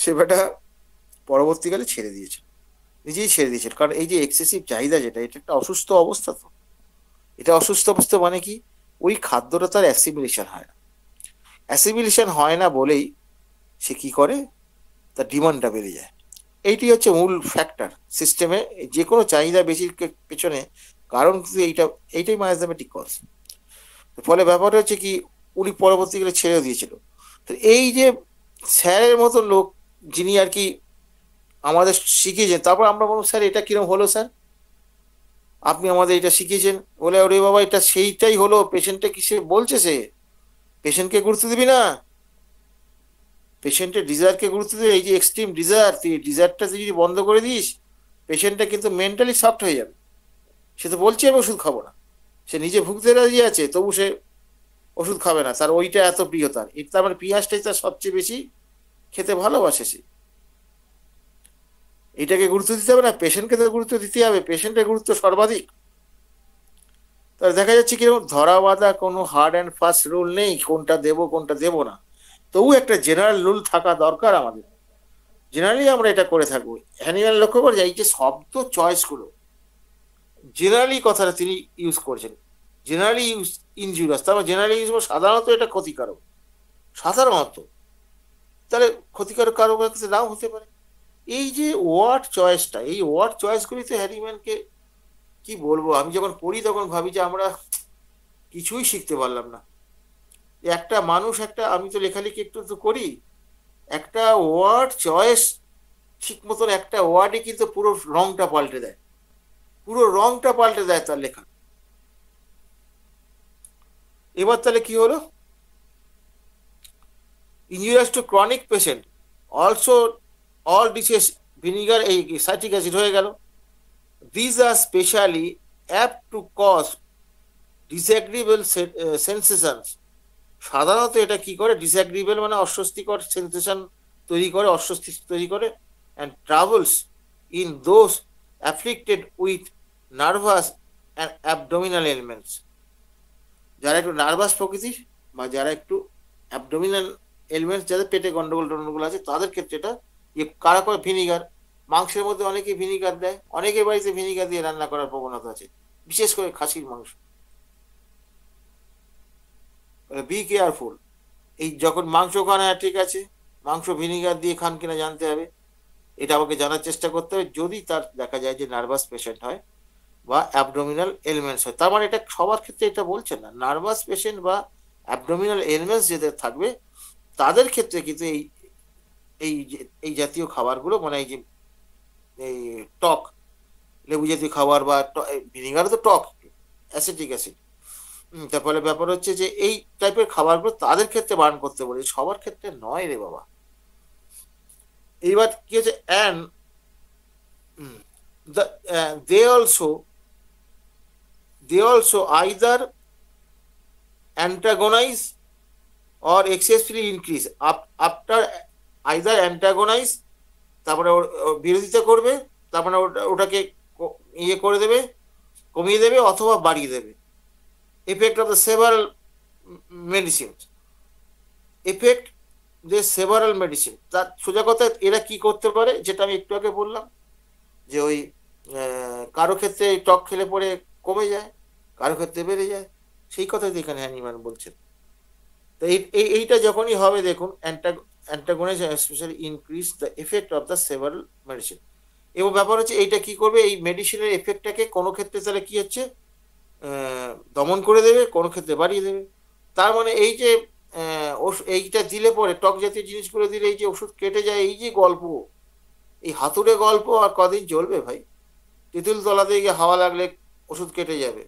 সে বেটা পরবর্তীকালে ছেড়ে দিয়েছে, নিজেই ছেড়ে দিয়েছে, কারণ এই যে এক্সেসিভ চাহিদা যেটা, এটা একটা অসুস্থ অবস্থা। তো এটা অসুস্থ অবস্থা মানে কি, ওই খাদ্যটা তার অ্যাসিমিলেশন হয় না, অ্যাসিমিলেশন হয় না বলেই সে কি করে, তার ডিমান্ডটা বেড়ে যায়। এইটি হচ্ছে মূল ফ্যাক্টর সিস্টেমে, যে কোনো চাহিদা বেশির পেছনে কারণ কিন্তু এইটাই ম্যাথমেটিক কজ। ফলে ব্যাপারটা হচ্ছে কি, উনি পরবর্তীকালে ছেড়ে দিয়েছিল। তো এই যে স্যারের মতো লোক যিনি আর কি আমাদের শিখিয়েছেন, তারপর আমরা বলবো স্যার এটা কিরম হলো স্যার, আপনি আমাদের এটা শিখিয়েছেন, বলে ওরে বাবা এটা সেইটাই হলো, পেশেন্টটা কি সে বলছে, সে পেশেন্টকে গুরুত্ব দিবি না, পেশেন্টের ডিজায়ারকে গুরুত্ব দিবি। এই যে এক্সট্রিম ডিজায়ার, তুই ডিজায়ারটা তুই যদি বন্ধ করে দিস, পেশেন্টটা কিন্তু মেন্টালি শকড হয়ে যাবে। সে তো বলছে আমি ওষুধ খাবো না, সে নিজে ভুগতে রাজি আছে, তবু সে ওষুধ খাবে না, তার ওইটা এত প্রিয়, তার তার মানে পেঁয়াজটাই তার সবচেয়ে বেশি খেতে ভালোবাসে সে। এটাকে গুরুত্ব দিতে হবে না, পেশেন্টকে তো গুরুত্ব দিতে হবে, পেশেন্টের গুরুত্ব সর্বাধিক। তাহলে দেখা যাচ্ছে কিরকম ধরা বাঁধা কোনো হার্ড অ্যান্ড ফাস্ট রুল নেই, কোনটা দেবো কোনটা দেবো না। তবু একটা জেনারেল রুল থাকা দরকার আমাদের, জেনারেলি আমরা এটা করে থাকবো। হ্যানিম্যান লক্ষ্য করে এই যে শব্দ চয়েস গুলো, জেনারেলি কথাটা তিনি ইউজ করছেন, জেনারেলি ইউজ ইনজুরিয়াস, তার মানে জেনারেলি ইউজ সাধারণত এটা ক্ষতিকারক, সাধারণত। তাহলে ক্ষতিকারক কারো কাছে নাও হতে পারে। এই যে ওয়ার্ড চয়েসটা, এই ওয়ার্ড চয়েসগুলিতে হ্যানিম্যানকে কি বলবো, আমি যখন পড়ি তখন ভাবি যে আমরা কিছুই শিখতে পারলাম না। একটা মানুষ, একটা, আমি তো লেখালেখি একটু তো করি, একটা ওয়ার্ড চয়েস ঠিক মতন একটা ওয়ার্ডে কিন্তু পুরো রংটা পাল্টে দেয়, পুরো রংটা পাল্টে দেয় তার লেখা। এবার তাহলে কি হলো, injurious to chronic patient also all dishes vinegar, এই সাইট্রিক অ্যাসিড হয়ে গেল। This are specially apt to cause disagreeable sensations. সাধারণত এটা কি করে, ডিসএগ্রিয়েবল মানে অস্বস্তিকর সেন্সেশন তৈরি করে, অস্বস্তি তৈরি করে, and travels in those afflicted with nervous and abdominal elements. যারা একটু নার্ভাস প্রকৃতির বা যারা একটু অ্যাবডোমিনাল এলিমেন্টস, যাদের পেটে গন্ডগোল টন্ডগোল আছে, তাদের ক্ষেত্রে এটা কারা করে ভিনিগার, মাংসের মধ্যে অনেকে ভিনিগার দেয়, অনেকের বাড়িতে ভিনিগার দিয়ে রান্না করার প্রবণতা আছে, বিশেষ করে খাসির মাংস। বি কেয়ারফুল, এই যখন মাংস খান, হ্যাঁ ঠিক আছে, মাংস ভিনিগার দিয়ে খান কিনা জানতে হবে, এটা আমাকে জানার চেষ্টা করতে হবে। যদি তার দেখা যায় যে নার্ভাস পেশেন্ট হয় বা অ্যাবডোমিনাল এলিমেন্টস হয়, তার মানে এটা সবার ক্ষেত্রে এটা বলছে না, নার্ভাস পেশেন্ট বা অ্যাবডোমিনাল এলিমেন্টস যাদের থাকবে তাদের ক্ষেত্রে কিন্তু এই এই এই জাতীয় খাবারগুলো, মানে এই যে এই টক লেবু জাতীয় খাবার বা ভিনিগারও তো টক, অ্যাসিটিক অ্যাসিড, তার ফলে ব্যাপার হচ্ছে যে এই টাইপের খাবারগুলো তাদের ক্ষেত্রে বারণ করতে বলি, সবার ক্ষেত্রে নয় রে বাবা। এইবার কি হচ্ছে, and they also either antagonize or excessively increase after either antagonize, তারপরে বিরোধিতা করবে, তারপরে ওটাকে ইয়ে করে দেবে, কমিয়ে দেবে অথবা বাড়িয়ে দেবে। Effect of the several medicine, effect যে সেভারাল মেডিসিন, তার সোজা কথা এরা কি করতে পারে, যেটা আমি একটু আগে বললাম যে ওই কারো ক্ষেত্রে টক খেলে পরে কমে যায়, কারো ক্ষেত্রে বেড়ে যায়, সেই কথাই এখানে হ্যানিম্যান বলছেন। তো এইটা যখনই হবে দেখুন, antagonise specially increase the effect of the several medicine. এবং ব্যাপার হচ্ছে এইটা কি করবে, এই মেডিসিনের এফেক্টটাকে কোনো ক্ষেত্রে তাহলে কি হচ্ছে, দমন করে দেবে, কোনো ক্ষেত্রে বাড়িয়ে দেবে। তার মানে এই যে এইটা দিলে পরে, টক জাতীয় জিনিসগুলো দিলে এই যে ওষুধ কেটে যায়, এই যে গল্প, এই হাতুড়ে গল্প আর কদিন চলবে ভাই? তেঁতুল তলাতে গিয়ে হাওয়া লাগলে ওষুধ কেটে যাবে,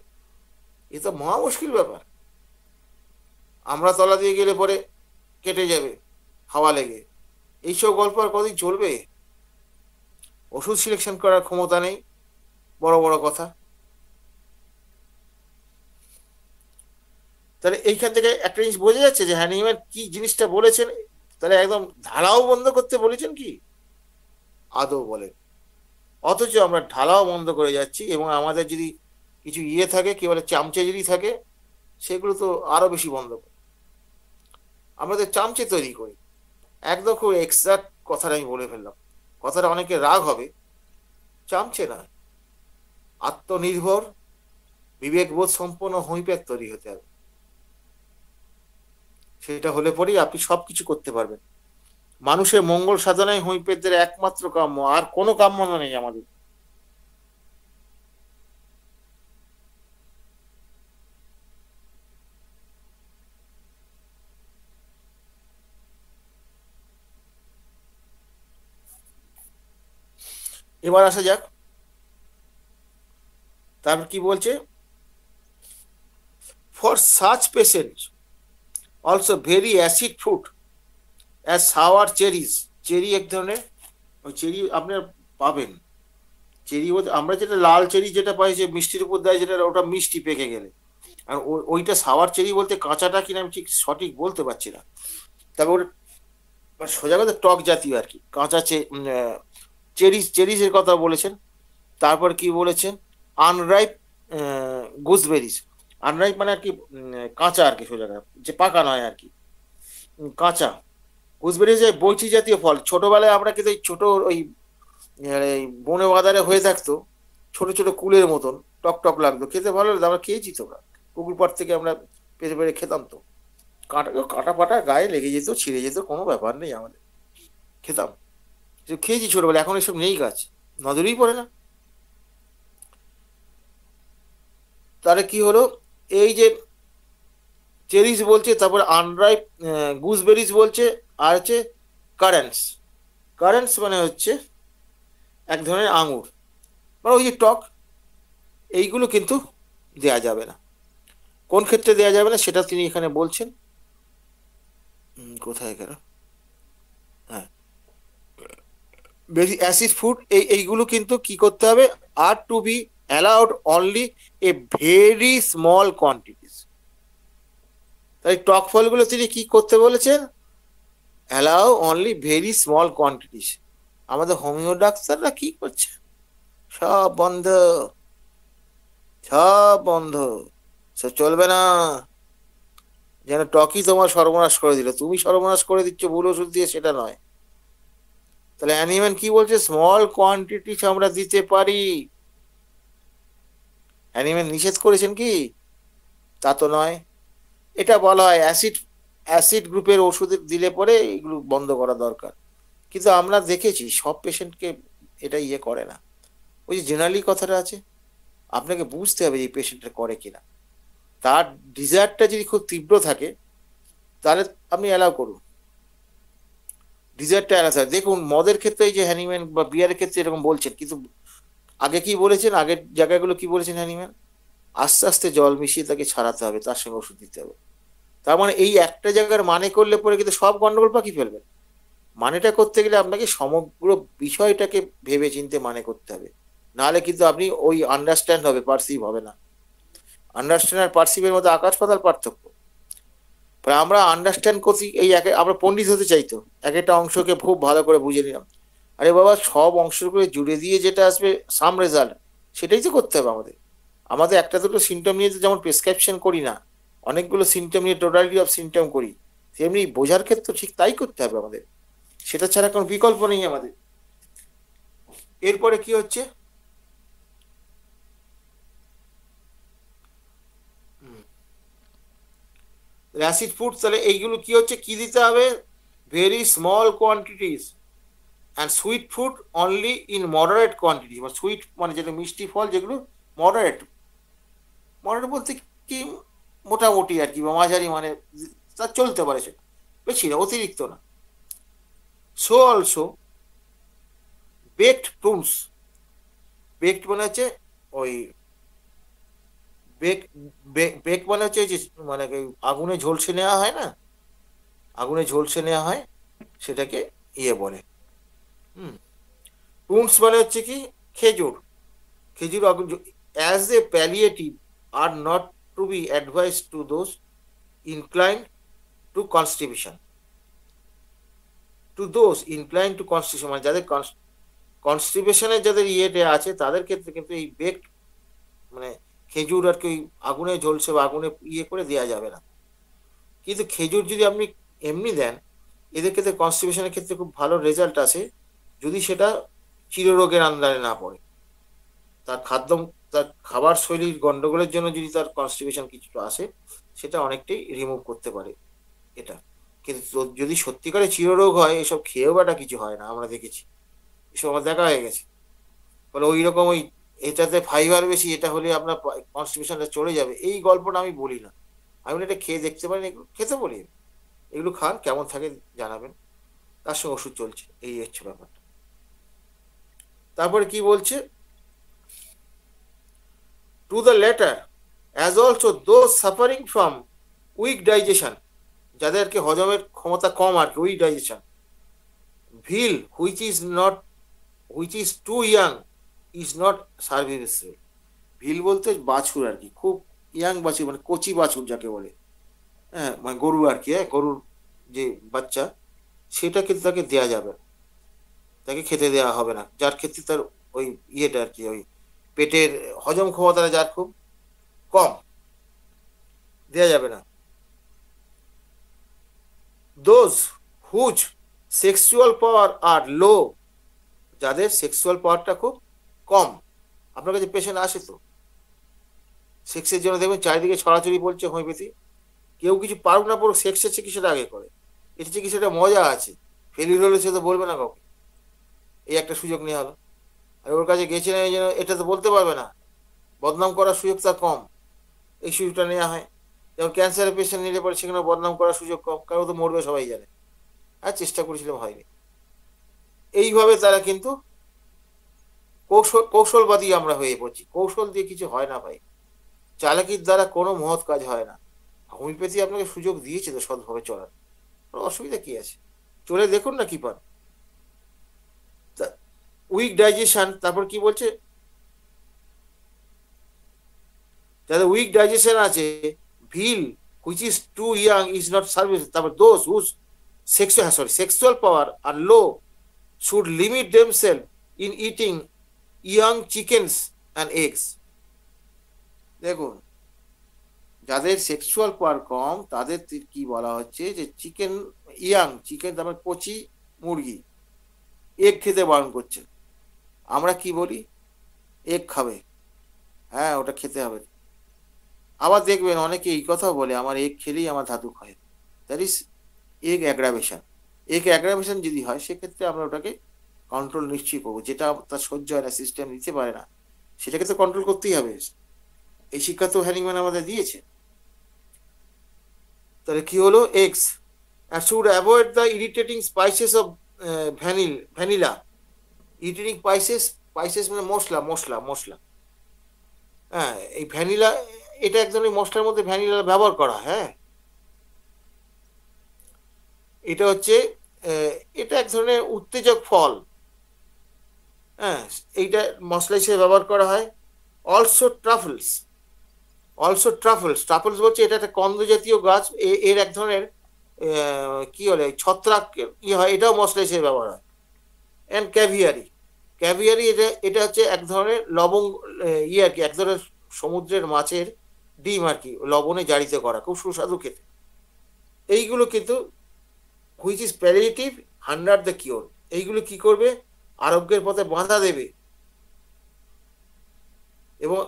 এ তো মহা মুশকিল ব্যাপার। আমরা তলা দিয়ে গেলে পরে কেটে যাবে হাওয়া লেগে, এইসব গল্প আর কদিন চলবে? ওষুধ সিলেকশন করার ক্ষমতা নেই, বড় বড় কথা। তাহলে এইখান থেকে একটা জিনিস বোঝা যাচ্ছে যে হ্যানিম্যান কি জিনিসটা বলেছেন, তাহলে একদম ঢালাও বন্ধ করতে বলেছেন কি? আদৌ বলেন। অথচ আমরা ঢালাও বন্ধ করে যাচ্ছি, এবং আমাদের যদি কিছু ইয়ে থাকে, কি বলে চামচে যদি থাকে, সেগুলো তো আরো বেশি বন্ধ করে আমাদের চামচে তৈরি করি। একদম খুব এক্সাক্ট কথাটা আমি বলে ফেললাম, কথাটা অনেকে রাগ হবে, চামচে না, আত্মনির্ভর বিবেকবোধ সম্পন্ন হোমিওপ্যাথ তৈরি হতে হবে। সেটা হলে পরেই আপনি সবকিছু করতে পারবেন। মানুষের মঙ্গল সাধনায় হোমিওপ্যাথদের একমাত্র কাম্য, আর কোনো কাম্য নেই আমাদের। এবার আসা যাক, তারপর কি বলছে, for such patient also very acid fruit as sour cherries. Cherry এক ধরনের, ওই চেরি আপনার পাবেন। চেরি বলতে আমরা যেটা লাল চেরি যেটা পাই, যে মিষ্টির উপর দেয়, যেটা ওটা মিষ্টি পেকে গেলে। আর ওইটা সাওয়ার চেরি বলতে কাঁচাটা কিনা আমি ঠিক সঠিক বলতে পারছি না। তবে ওটা সোজা কথা টক জাতীয় আর কি, কাঁচা চেরিজ, চেরিজের কথা বলেছেন। তারপর কি বলেছেন, আনরাইপ গুজবেরিজ। আনরাইপ মানে আর কি কাঁচা আর কি, সোজা কথা যে পাকা নয় আর কি, কাঁচা। গুজবেরি যে বৈচি জাতীয় ফল, ছোটবেলায় আমরা কিন্তু এই ছোট ওই এই বনে বাজারে হয়ে থাকতো, ছোট ছোট কুলের মতন, টক টক লাগতো, খেতে ভালো লাগতো, আমরা খেয়েছি তো। আমরা পুকুর পাড় থেকে আমরা পেরে পেরে খেতাম তো। কাঁটা কাঁটা পাটা গায়ে লেগে যেত, ছিঁড়ে যেত, কোনো ব্যাপার নেই, আমাদের খেতাম, খেয়েছি ছোটবেলায়। এখন এসব নেই, গাছ নজরেই পড়ে না। তাহলে কি হলো, এই যে চেরিস বলছে, তারপর আনরাইপ গুজবেরিজ বলছে, আর হচ্ছে কারেন্টস। কারেন্টস মানে হচ্ছে এক ধরনের আঙুর, মানে ওই যে টক, এইগুলো কিন্তু দেয়া যাবে না। কোন ক্ষেত্রে দেয়া যাবে না সেটা তিনি এখানে বলছেন। কোথায় গেল, হ্যাঁ, বেশি অ্যাসিড ফুড এইগুলো কিন্তু কি করতে হবে, are to be allowed only a very small quantities. তাই টক ফলগুলো তিনি কি করতে বলেছেন, allow only very small quantities. আমাদের হোমিও ডাক্তাররা কি করছে, সব বন্ধ, সব বন্ধ, সব চলবে না। যেন টকই তোমার সর্বনাশ করে দিল, তুমি সর্বনাশ করে দিচ্ছ ভুল ওষুধ দিয়ে, সেটা নয়। তাহলে অ্যানিম্যাল কি বলছে, স্মল কোয়ান্টিটিস আমরা দিতে পারি। অ্যানিম্যাল নিষেধ করেছেন কি, তা তো নয়। এটা বলা হয় অ্যাসিড, অ্যাসিড গ্রুপের ওষুধ দিলে পরে এগুলো বন্ধ করা দরকার। কিন্তু আমরা দেখেছি সব পেশেন্টকে এটা ইয়ে করে না। ওই যে জেনারেলি কথাটা আছে, আপনাকে বুঝতে হবে এই পেশেন্টটা করে কিনা। তার ডিজায়ারটা যদি খুব তীব্র থাকে, তাহলে আপনি অ্যালাউ করুন, ডিজায়ারটা অ্যালাউ থাকে। দেখুন মদের ক্ষেত্রে এই যে হ্যানিম্যান বা বিয়ারের ক্ষেত্রে এরকম বলছেন, কিন্তু আগে কি বলেছেন, আগের জায়গাগুলো কি বলেছেন, হ্যানিম্যান আস্তে আস্তে জল মিশিয়ে তাকে ছাড়াতে হবে, তার সঙ্গে ওষুধ দিতে হবে। তার মানে এই একটা জায়গার মানে করলে পরে কিন্তু সব গন্ডগোল পাকিয়ে ফেলবেন। মানেটা করতে গেলে আপনাকে সমগ্র বিষয়টাকে ভেবে চিন্তে মানে করতে হবে, নাহলে কিন্তু আপনি ওই আন্ডারস্ট্যান্ড হবে, পারসিভ হবে না। আন্ডারস্ট্যান্ড আর পারসিভের মধ্যে আকাশ পাতাল পার্থক্য। আমরা আন্ডারস্ট্যান্ড করছি, এই একে আমরা পণ্ডিত হতে চাইতো, এক একটা অংশকে খুব ভালো করে বুঝে নিলাম। আরে বাবা, সব অংশগুলো জুড়ে দিয়ে যেটা আসবে সাম রেজাল্ট, সেটাই তো করতে হবে আমাদের। আমাদের একটা দুটো সিমটম নিয়ে যেমন প্রেসক্রিপশন করি না, অনেকগুলো সিমটম নিয়ে টোটালিটি অফ সিমটম করি, তেমনি বোঝার ক্ষেত্রে ঠিক তাই করতে হবে আমাদের। সেটা ছাড়া কোনো বিকল্প নেই আমাদের। এরপরে কি হচ্ছে, অ্যাসিড ফুড, তাহলে এইগুলো কি হচ্ছে, কি দিতে হবে, very small quantities, and sweet food only in moderate quantity. মানে সুইট মানে যেটা মিষ্টি ফল, যেগুলো মডারেট, মডারেট বলতে কি মোটামুটি আর কি, বা মাঝারি, মানে তা চলতে পারে, সেটা বেশি না, অতিরিক্ত না। So also baked prunes. Baked মানে হচ্ছে ওই বেক, বেক মানে হচ্ছে যে, মানে আগুনে ঝলসে নেওয়া হয় না, আগুনে ঝলসে নেওয়া হয়, সেটাকে ইয়ে বলে। হুম, প্রুনস মানে হচ্ছে কি, খেজুর, খেজুর আগুন। As a palliative are not to be advise to those incline to constipation, to those incline to constipation, মানে যাদের কনস্টিপেশনের যাদের ইয়েটা আছে, তাদের ক্ষেত্রে কিন্তু এই বেকড মানে খেজুর আর কি আগুনে ঝলসে বা আগুনে ইয়ে করে দেওয়া যাবে না। কিন্তু খেজুর যদি আপনি এমনি দেন, এদের ক্ষেত্রে কনস্টিপেশনের ক্ষেত্রে খুব ভালো রেজাল্ট আসে, যদি সেটা চিররোগের আন্দারে না পড়ে। তার খাদ্য, তার খাবার শৈলীর গন্ডগোলের জন্য যদি তার কনস্টিপেশন কিছুটা আসে, সেটা অনেকটাই রিমুভ করতে পারে এটা। কিন্তু যদি সত্যিকারে চিররোগ হয়, এসব খেয়েও বাটা কিছু হয় না, আমরা দেখেছি, এসব আমার দেখা হয়ে গেছে। বলে ওই রকম ওই এটাতে ফাইবার বেশি, এটা হলে আপনার কনস্টিপেশনটা চলে যাবে, এই গল্পটা আমি বলি না। আমি এটা খেয়ে দেখতে পারেন, এগুলো খেতে বলি, এগুলো খান, কেমন থাকে জানাবেন, তার সঙ্গে ওষুধ চলছে, এই হচ্ছে ব্যাপারটা। তারপরে কি বলছে, to the latter as also those suffering from weak digestion যাদের আর কি হজমের ক্ষমতা কম আর কি, weak digestion. Veal which is too young is not serviceable. Veal বলতে বাছুর আর কি, খুব ইয়াং বাছুর, মানে কচি বাছুর যাকে বলে, হ্যাঁ, মানে গরু আর কি, হ্যাঁ, গরুর যে বাচ্চা, সেটা কিন্তু তাকে দেয়া যাবে না, তাকে খেতে দেওয়া হবে না, যার ক্ষেত্রে তার ওই ইয়েটা আর কি, ওই পেটের হজম ক্ষমতাটা যার খুব কম, দেয়া যাবে না। Those whose sexual power are লো, যাদের সেক্সুয়াল পাওয়ারটা খুব কম। আপনার কাছে পেশেন্ট আসে তো, সেক্সের জন্য দেখবেন চারিদিকে ছড়াছড়ি বলছে হোমিওপ্যাথি, কেউ কিছু পারুক না পারুক সেক্সের চিকিৎসাটা আগে করে, এর চিকিৎসাটা মজা আছে, ফেলিউর হলে সে তো বলবে না কাউকে, এই একটা সুযোগ নেওয়া হলো। আর ওর কাছে গেছে না এই জন্য এটা তো বলতে পারবে না, বদনাম করার সুযোগ তার কম, এই সুযোগটা নেওয়া হয়। যেমন ক্যান্সারের পেশেন্ট নিলে পরে সেখানে বদনাম করার সুযোগ কম, কারণ ও তো মরবে সবাই জানে, আর চেষ্টা করেছিলাম হয়নি। এইভাবে তারা কিন্তু কৌশলবাদী আমরা হয়ে পড়ছি, কৌশল দিয়ে কিছু হয় না ভাই, চালাকির দ্বারা কোনো মহৎ কাজ হয় না। হোমিওপ্যাথি আপনাকে সুযোগ দিয়েছে তো সৎভাবে চলার, কোনো অসুবিধা কি আছে, চলে দেখুন না কি পান। উইক ডাইজেশন, তারপর কি বলছে, যাদের উইক ডাইজেশন আছে, veal which is too young is not service, তারপর those whose sexual power are low should limit themself in eating young chickens and eggs. দেখুন, যাদের সেক্সুয়াল পাওয়ার কম তাদের কি বলা হচ্ছে যে চিকেন, ইয়াং চিকেন তারপর কচি মুরগি, এগ খেতে বারণ করছে। আমরা কি বলি, এগ খাবে, হ্যাঁ ওটা খেতে হবে। আবার দেখবেন অনেকে এই কথাও বলে আমার এগ খেলেই আমার ধাতু ক্ষয়, that is egg aggravation. Egg aggravation যদি হয় সেক্ষেত্রে আমরা ওটাকে কন্ট্রোল নিশ্চয়ই করবো, যেটা তার সহ্য হয় না, সিস্টেম নিতে পারে না, সেটাকে তো কন্ট্রোল করতেই হবে। এই শিক্ষা তো হ্যানিম্যান আমাদের দিয়েছে। তাহলে কি হলো, eggs should avoid the irritating spices of vanilla. Irritating spices, spices মানে মশলা, মশলা মশলা, হ্যাঁ এই ভ্যানিলা, এটা এক ধরনের মশলার মধ্যে ভ্যানিলা ব্যবহার করা হয়, হ্যাঁ এটা হচ্ছে এটা এক ধরনের উত্তেজক ফল, হ্যাঁ এইটা মশলা হিসেবে ব্যবহার করা হয়। অলসো ট্রাফলস, ট্রাফলস বলছে এটা একটা কন্দ জাতীয় গাছ, এর এক ধরনের কি বলে ছত্রাক কি হয়, এটাও মশলা হিসেবে ব্যবহার হয়। অ্যান্ড ক্যাভিয়ারি, ক্যাভিয়ারি এটা এটা হচ্ছে এক ধরনের লবঙ্গ, ইয়ে আর কি, এক ধরনের সমুদ্রের মাছের ডিম আর কি, লবণে জারিত করা, খুব সুস্বাদু খেতে। এইগুলো কিন্তু which is palliative under the cure, এইগুলো কি করবে, আরোগ্যের পথে বাধা দেবে এবং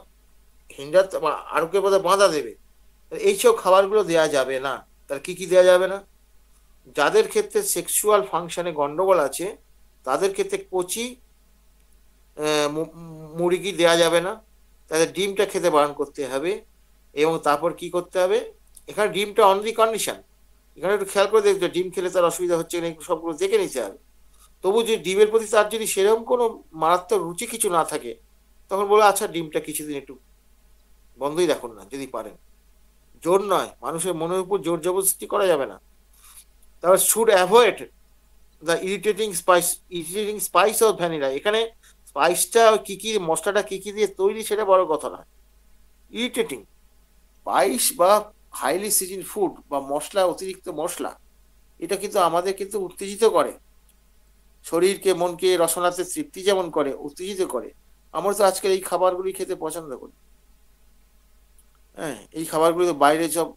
হিন্ডার আরোগ্যের পথে বাধা দেবে। এইসব খাবারগুলো দেওয়া যাবে না। তার কি কি দেওয়া যাবে না, যাদের ক্ষেত্রে সেক্সুয়াল ফাংশনে গন্ডগোল আছে তাদের ক্ষেত্রে কচি মুরগি দেওয়া যাবে না, তাদের ডিমটা খেতে বারণ করতে হবে। এবং তারপর কি করতে হবে, এখানে ডিমটা অন দি কন্ডিশন, এখানে একটু খেয়াল করে দেখতে, ডিম খেলে তার অসুবিধা হচ্ছে কিনা সবগুলো দেখে নিতে হবে। তবু যদি ডিমের প্রতি তার যদি সেরকম কোনো মারাত্মক রুচি কিছু না থাকে, তখন বলে আচ্ছা ডিমটা কিছুদিন একটু বন্ধই রাখুন না যদি পারেন, জোর নয়, মানুষের মনের উপর জোর জবরদস্তি করা যাবে না। তারপর should avoid the irritating spice of vanilla, এখানে স্পাইসটা কি কি, মশলাটা কি কি দিয়ে তৈরি সেটা বড় কথা নয়, ইরিটেটিং স্পাইস বা হাইলি সিজন ফুড বা মশলা, অতিরিক্ত মশলা, এটা কিন্তু আমাদের কিন্তু উত্তেজিত করে, শরীরকে মনকে রসনাতে তৃপ্তি যেমন করে উত্তেজিত করে। আমরা তো আজকাল এই খাবারগুলি খেতে পছন্দ করি, হ্যাঁ এই খাবারগুলি তো বাইরে সব,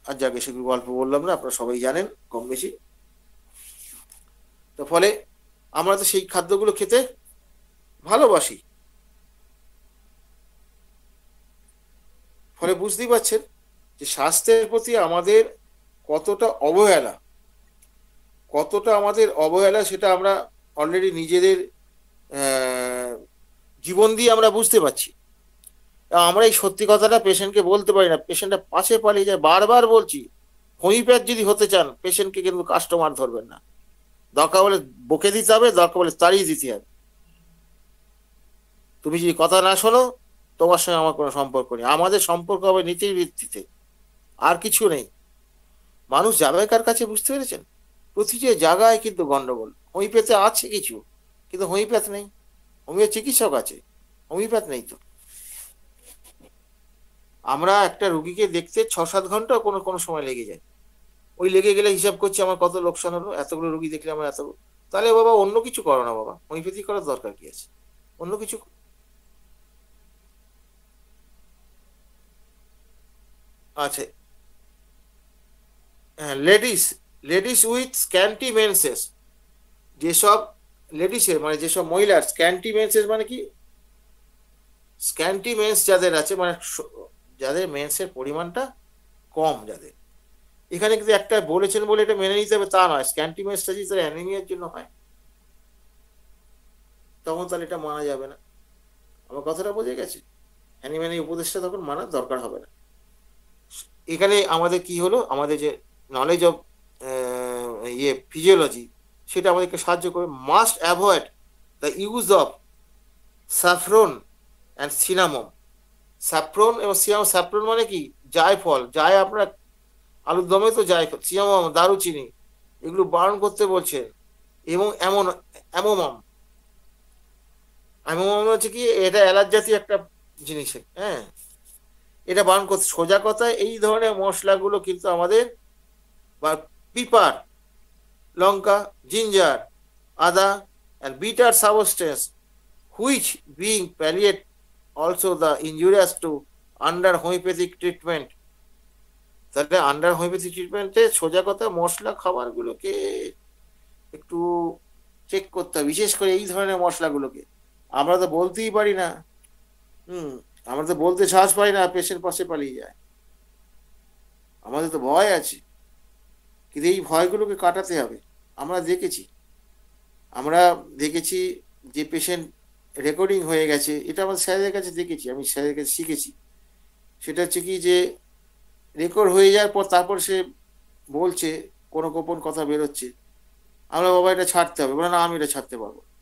আর যাকে সেগুলো গল্প বললাম না, আপনারা সবাই জানেন কম বেশি। তো ফলে আমরা তো সেই খাদ্যগুলো খেতে ভালোবাসি, ফলে বুঝতেই পারছেন যে স্বাস্থ্যের প্রতি আমাদের কতটা অবহেলা, কতটা আমাদের অবহেলা, সেটা আমরা অলরেডি নিজেদের জীবন দিয়ে আমরা বুঝতে পারছি। আমরা এই সত্যি কথাটা পেশেন্টকে বলতে পারি না, পেশেন্টটা পাশে পালিয়ে যায়। বারবার বলছি, হোমিওপ্যাথ যদি হতে চান পেশেন্টকে কিন্তু কাস্টমার ধরবেন না, দরকার বলে বকে দিতে হবে, দরকার বলে তাড়িয়ে দিতে হবে। তুমি যদি কথা না শোনো তোমার সঙ্গে আমার কোনো সম্পর্ক নেই, আমাদের সম্পর্ক হবে নীতির ভিত্তিতে, আর কিছু নেই। মানুষ যাবে কার কাছে, বুঝতে পেরেছেন? প্রতিটি জায়গায় কিন্তু গন্ডগোল। হোমিওপ্যাথে আছে কিছু, কিন্তু হোমিওপ্যাথ নেই। হোমিও চিকিৎসক আছে, হোমিওপ্যাথ নেই তো। আমরা একটা রুগীকে দেখতে 6-7 ঘন্টা কোনো কোনো সময় লেগে যায়। ওই লেগে গেলে হিসাব করছি আমার কত লোকসান হলো, এতগুলো রুগী দেখলে আমার এত। তাহলে বাবা অন্য কিছু করো না বাবা, হোমিওপ্যাথি করার দরকার কি আছে? অন্য কিছু। আচ্ছা, হ্যাঁ, ladies, ladies with scanty menses, যেসব লেডিসের মানে যেসব মহিলার স্ক্যান্টি মেন্সেস মানে কি, স্ক্যান্টি মেন্স যাদের আছে মানে যাদের মেন্সের পরিমাণটা কম, যাদের, এখানে কিন্তু একটা বলেছেন বলে এটা মেনে নিতে হবে তা নয়। স্ক্যান্টি মেন্সটা যদি তার অ্যানিমিয়ার জন্য হয়, তখন তাহলে এটা মানা যাবে না। আমার কথাটা বোঝা গেছে? অ্যানিম্যান এই উপদেশটা তখন মানার দরকার হবে না। এখানে আমাদের কি হলো, আমাদের যে নলেজ অফ ফিজিওলজি, সেটা আমাদেরকে সাহায্য করে। Must avoid the use of saffron and cinnamon. Saffron এবং সিনামন, স্যাফরন মানে কি, জায়ফল, যায় আপনার আলুর দমে তো জায়ফল, সিনামন দারুচিনি, এগুলো বারণ করতে বলছে। এবং এমন অ্যামোমাম, অ্যামোমাম হচ্ছে কি, এটা এলাচ জাতীয় একটা জিনিস, হ্যাঁ, এটা বারণ করতে। সোজা কথা, এই ধরনের মশলাগুলো কিন্তু আমাদের, বা পিপার, লঙ্কা, জিঞ্জার, আদা, and bitter substance which being palliate also the injurious to under homeopathic treatment। তাহলে আন্ডার হোমিওপ্যাথি ট্রিটমেন্টে সোজা কথা মশলা খাবারগুলোকে একটু চেক করতে হবে, বিশেষ করে এই ধরনের মশলাগুলোকে। আমরা তো বলতেই পারি না, হুম, আমরা তো বলতে সাহস পাই না, পেশেন্ট পাশে পালিয়ে যায়, আমাদের তো ভয় আছে। কিন্তু এই ভয়গুলোকে কাটাতে হবে। আমরা দেখেছি, আমরা দেখেছি যে পেশেন্ট রেকর্ডিং হয়ে গেছে, এটা আমার স্যারের কাছে দেখেছি, আমি স্যারের কাছে শিখেছি। সেটা হচ্ছে কি যে রেকর্ড হয়ে যাওয়ার পর তারপর সে বলছে, কোনো গোপন কথা বেরোচ্ছে, আমরা বাবা এটা ছাড়তে হবে, বলে না আমি এটা ছাড়তে পারবো না।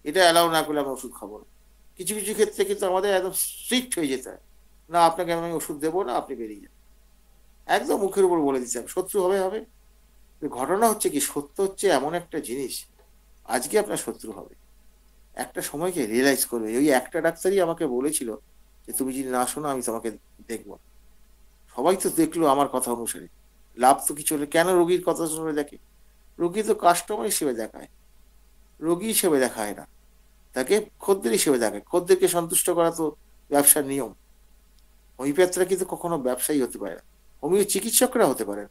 এটা অ্যালাউ না করলে আমি ওষুধ খাবো না। কিছু কিছু ক্ষেত্রে কিন্তু আমাদের একদম স্ট্রিক্ট হয়ে যেতে হয়, না আপনাকে আমি ওষুধ দেবো না, আপনি বেরিয়ে যান। একদম মুখের উপর বলে দিতে হবে, শত্রু হবে হবে। ঘটনা হচ্ছে কি, সত্য হচ্ছে এমন একটা জিনিস, আজকে আপনার শত্রু হবে, একটা সময়কে রিয়েলাইজ করবে। ওই একটা ডাক্তারই আমাকে বলেছিল যে তুমি যদি না শোনো আমি তোমাকে দেখবো না। সবাই তো দেখলো আমার কথা অনুসারে, লাভ তো কিছু হলে কেন রোগীর কথা শুনে দেখে? রোগী তো কাস্টমার হিসেবে দেখায়, রোগী হিসেবে দেখায় না, তাকে খদ্দের হিসেবে দেখায়। খদ্দেরকে সন্তুষ্ট করা তো ব্যবসার নিয়ম। হোমিওপ্যাথরা কিন্তু কখনো ব্যবসায়ী হতে পারে না, হোমিও চিকিৎসকরা হতে পারে,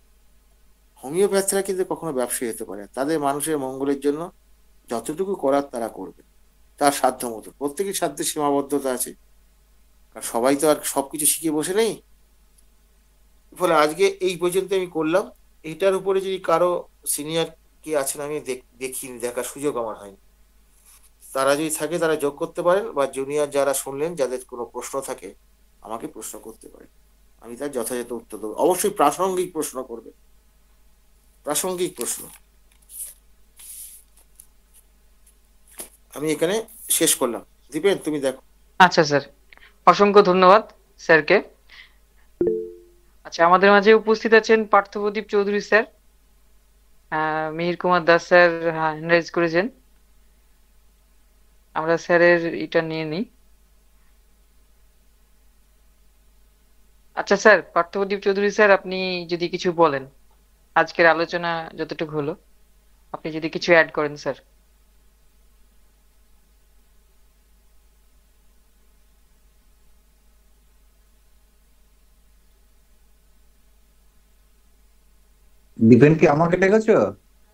হোমিওপ্যাথরা কিন্তু কখনো ব্যবসায়ী হতে পারে না। তাদের মানুষের মঙ্গলের জন্য যতটুকু করার তারা করবে, তার সাধ্য মতো। প্রত্যেকের সাধ্যে সীমাবদ্ধতা আছে, আর সবাই তো আর সবকিছু শিখে বসে নেই। ফলে আজকে এই পর্যন্ত আমি করলাম। এইটার উপরে যদি কারো সিনিয়র কি আছেন, আমি দেখিনি, দেখার সুযোগ আমার হয়নি। তারা যদি থাকে তারা যোগ করতে পারেন, বা জুনিয়র যারা শুনলেন যাদের কোনো প্রশ্ন থাকে আমাকে প্রশ্ন করতে পারেন, আমি তার যথাযথ উত্তর দেবো। অবশ্যই প্রাসঙ্গিক প্রশ্ন করবে, প্রাসঙ্গিক প্রশ্ন। আমি এখানে শেষ করলাম। দীপেন তুমি দেখো। আচ্ছা স্যার, অসংখ্য ধন্যবাদ স্যারকে। আচ্ছা, আমাদের মাঝে উপস্থিত আছেন Parthapradip Chowdhury sir. Mihir Kumar Das sir hand raise করেছেন, আমরা স্যারের এটা নিয়ে নিই। আচ্ছা স্যার, পার্থপ্রদীপ চৌধুরী স্যার, আপনি যদি কিছু বলেন, আজকের আলোচনা যতটুকু হলো, আপনি যদি কিছু অ্যাড করেন স্যার। দীপেন, কি আমাকে ডেকেছো?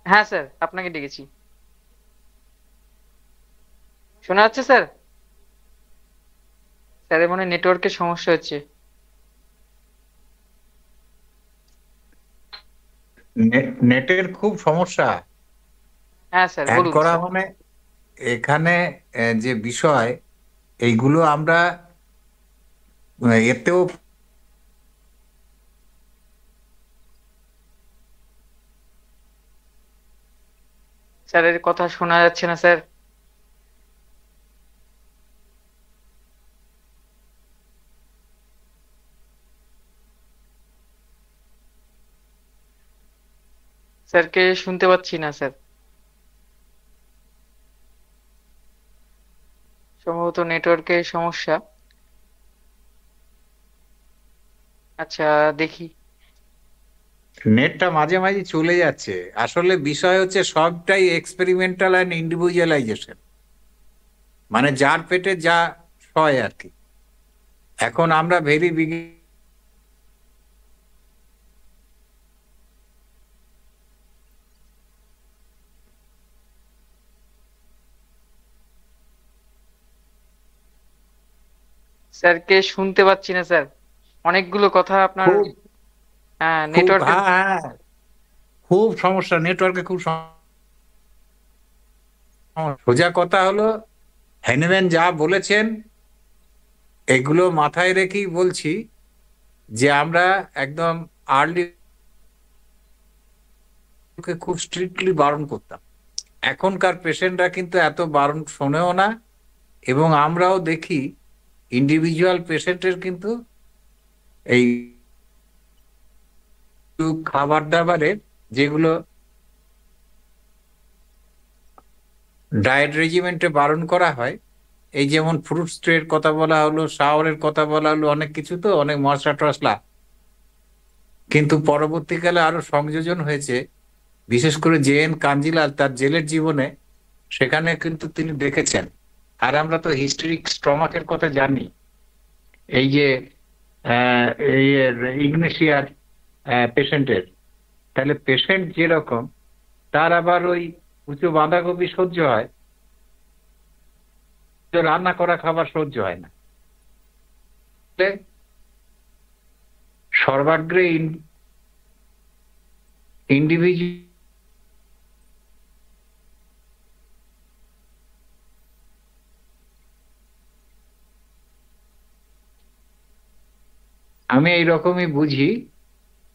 হ্যাঁ স্যার, আপনাকে ডেকেছি। শোনা যাচ্ছে স্যার? স্যারের মনে নেটওয়ার্কের সমস্যা হচ্ছে। নেটের খুব সমস্যা। হ্যাঁ স্যার, অ্যাড বলুন করা স্যার। মানে এখানে যে বিষয়, এইগুলো আমরা এতেও স্যারের কথা শোনা যাচ্ছে না স্যার। স্যারকে শুনতে পাচ্ছি না স্যার, সম্ভবত নেটওয়ার্কের সমস্যা। আচ্ছা, দেখি। নেটটা মাঝে মাঝে চলে যাচ্ছে। আসলে বিষয় হচ্ছে সবটাই এক্সপেরিমেন্টাল অ্যান্ড ইন্ডিভিজুয়ালাইজেশন, মানে যার পেটে যা হয় আর কি। এখন আমরা ভেরি বিগ স্যারকে শুনতে পাচ্ছি না স্যার, অনেকগুলো কথা আপনার। খুব হ্যাঁ, খুব নেটওয়ার্কের। হ্যাঁ হ্যাঁ, খুব সমস্যা, নেটওয়ার্কে খুব সোজা কথা হলো, হ্যানিম্যান যা বলেছেন এগুলো মাথায় রেখেই বলছি যে আমরা একদম আর্লি খুব স্ট্রিক্টলি বারণ করতাম। এখনকার পেশেন্টরা কিন্তু এত বারণ শোনেও না, এবং আমরাও দেখি ইন্ডিভিজুয়াল পেশেন্টের কিন্তু এই খাবার দাবারের যেগুলো ডায়েট রেজিমেন্টে বারণ করা হয়, এই যেমন ফ্রুটস ট্রের কথা বলা হলো, শাওয়ারের কথা বলা হলো, অনেক কিছু তো, অনেক মশলা টসলা, কিন্তু পরবর্তীকালে আরো সংযোজন হয়েছে, বিশেষ করে জে এন কাঞ্জিলাল তার জেলের জীবনে, সেখানে কিন্তু তিনি দেখেছেন। আর আমরা তো হিস্টেরিক স্ট্রমাকের কথা জানি, এই যে এই ইগনেশিয়ার পেশেন্টের, তাহলে পেশেন্ট যেরকম, তার আবার ওই উঁচু বাঁধাকপি সহ্য হয়, তো রান্না করা খাবার সহ্য হয় না। তাহলে সর্বাগ্রে ইন্ডিভিজুয়াল আমি এইরকমই বুঝি।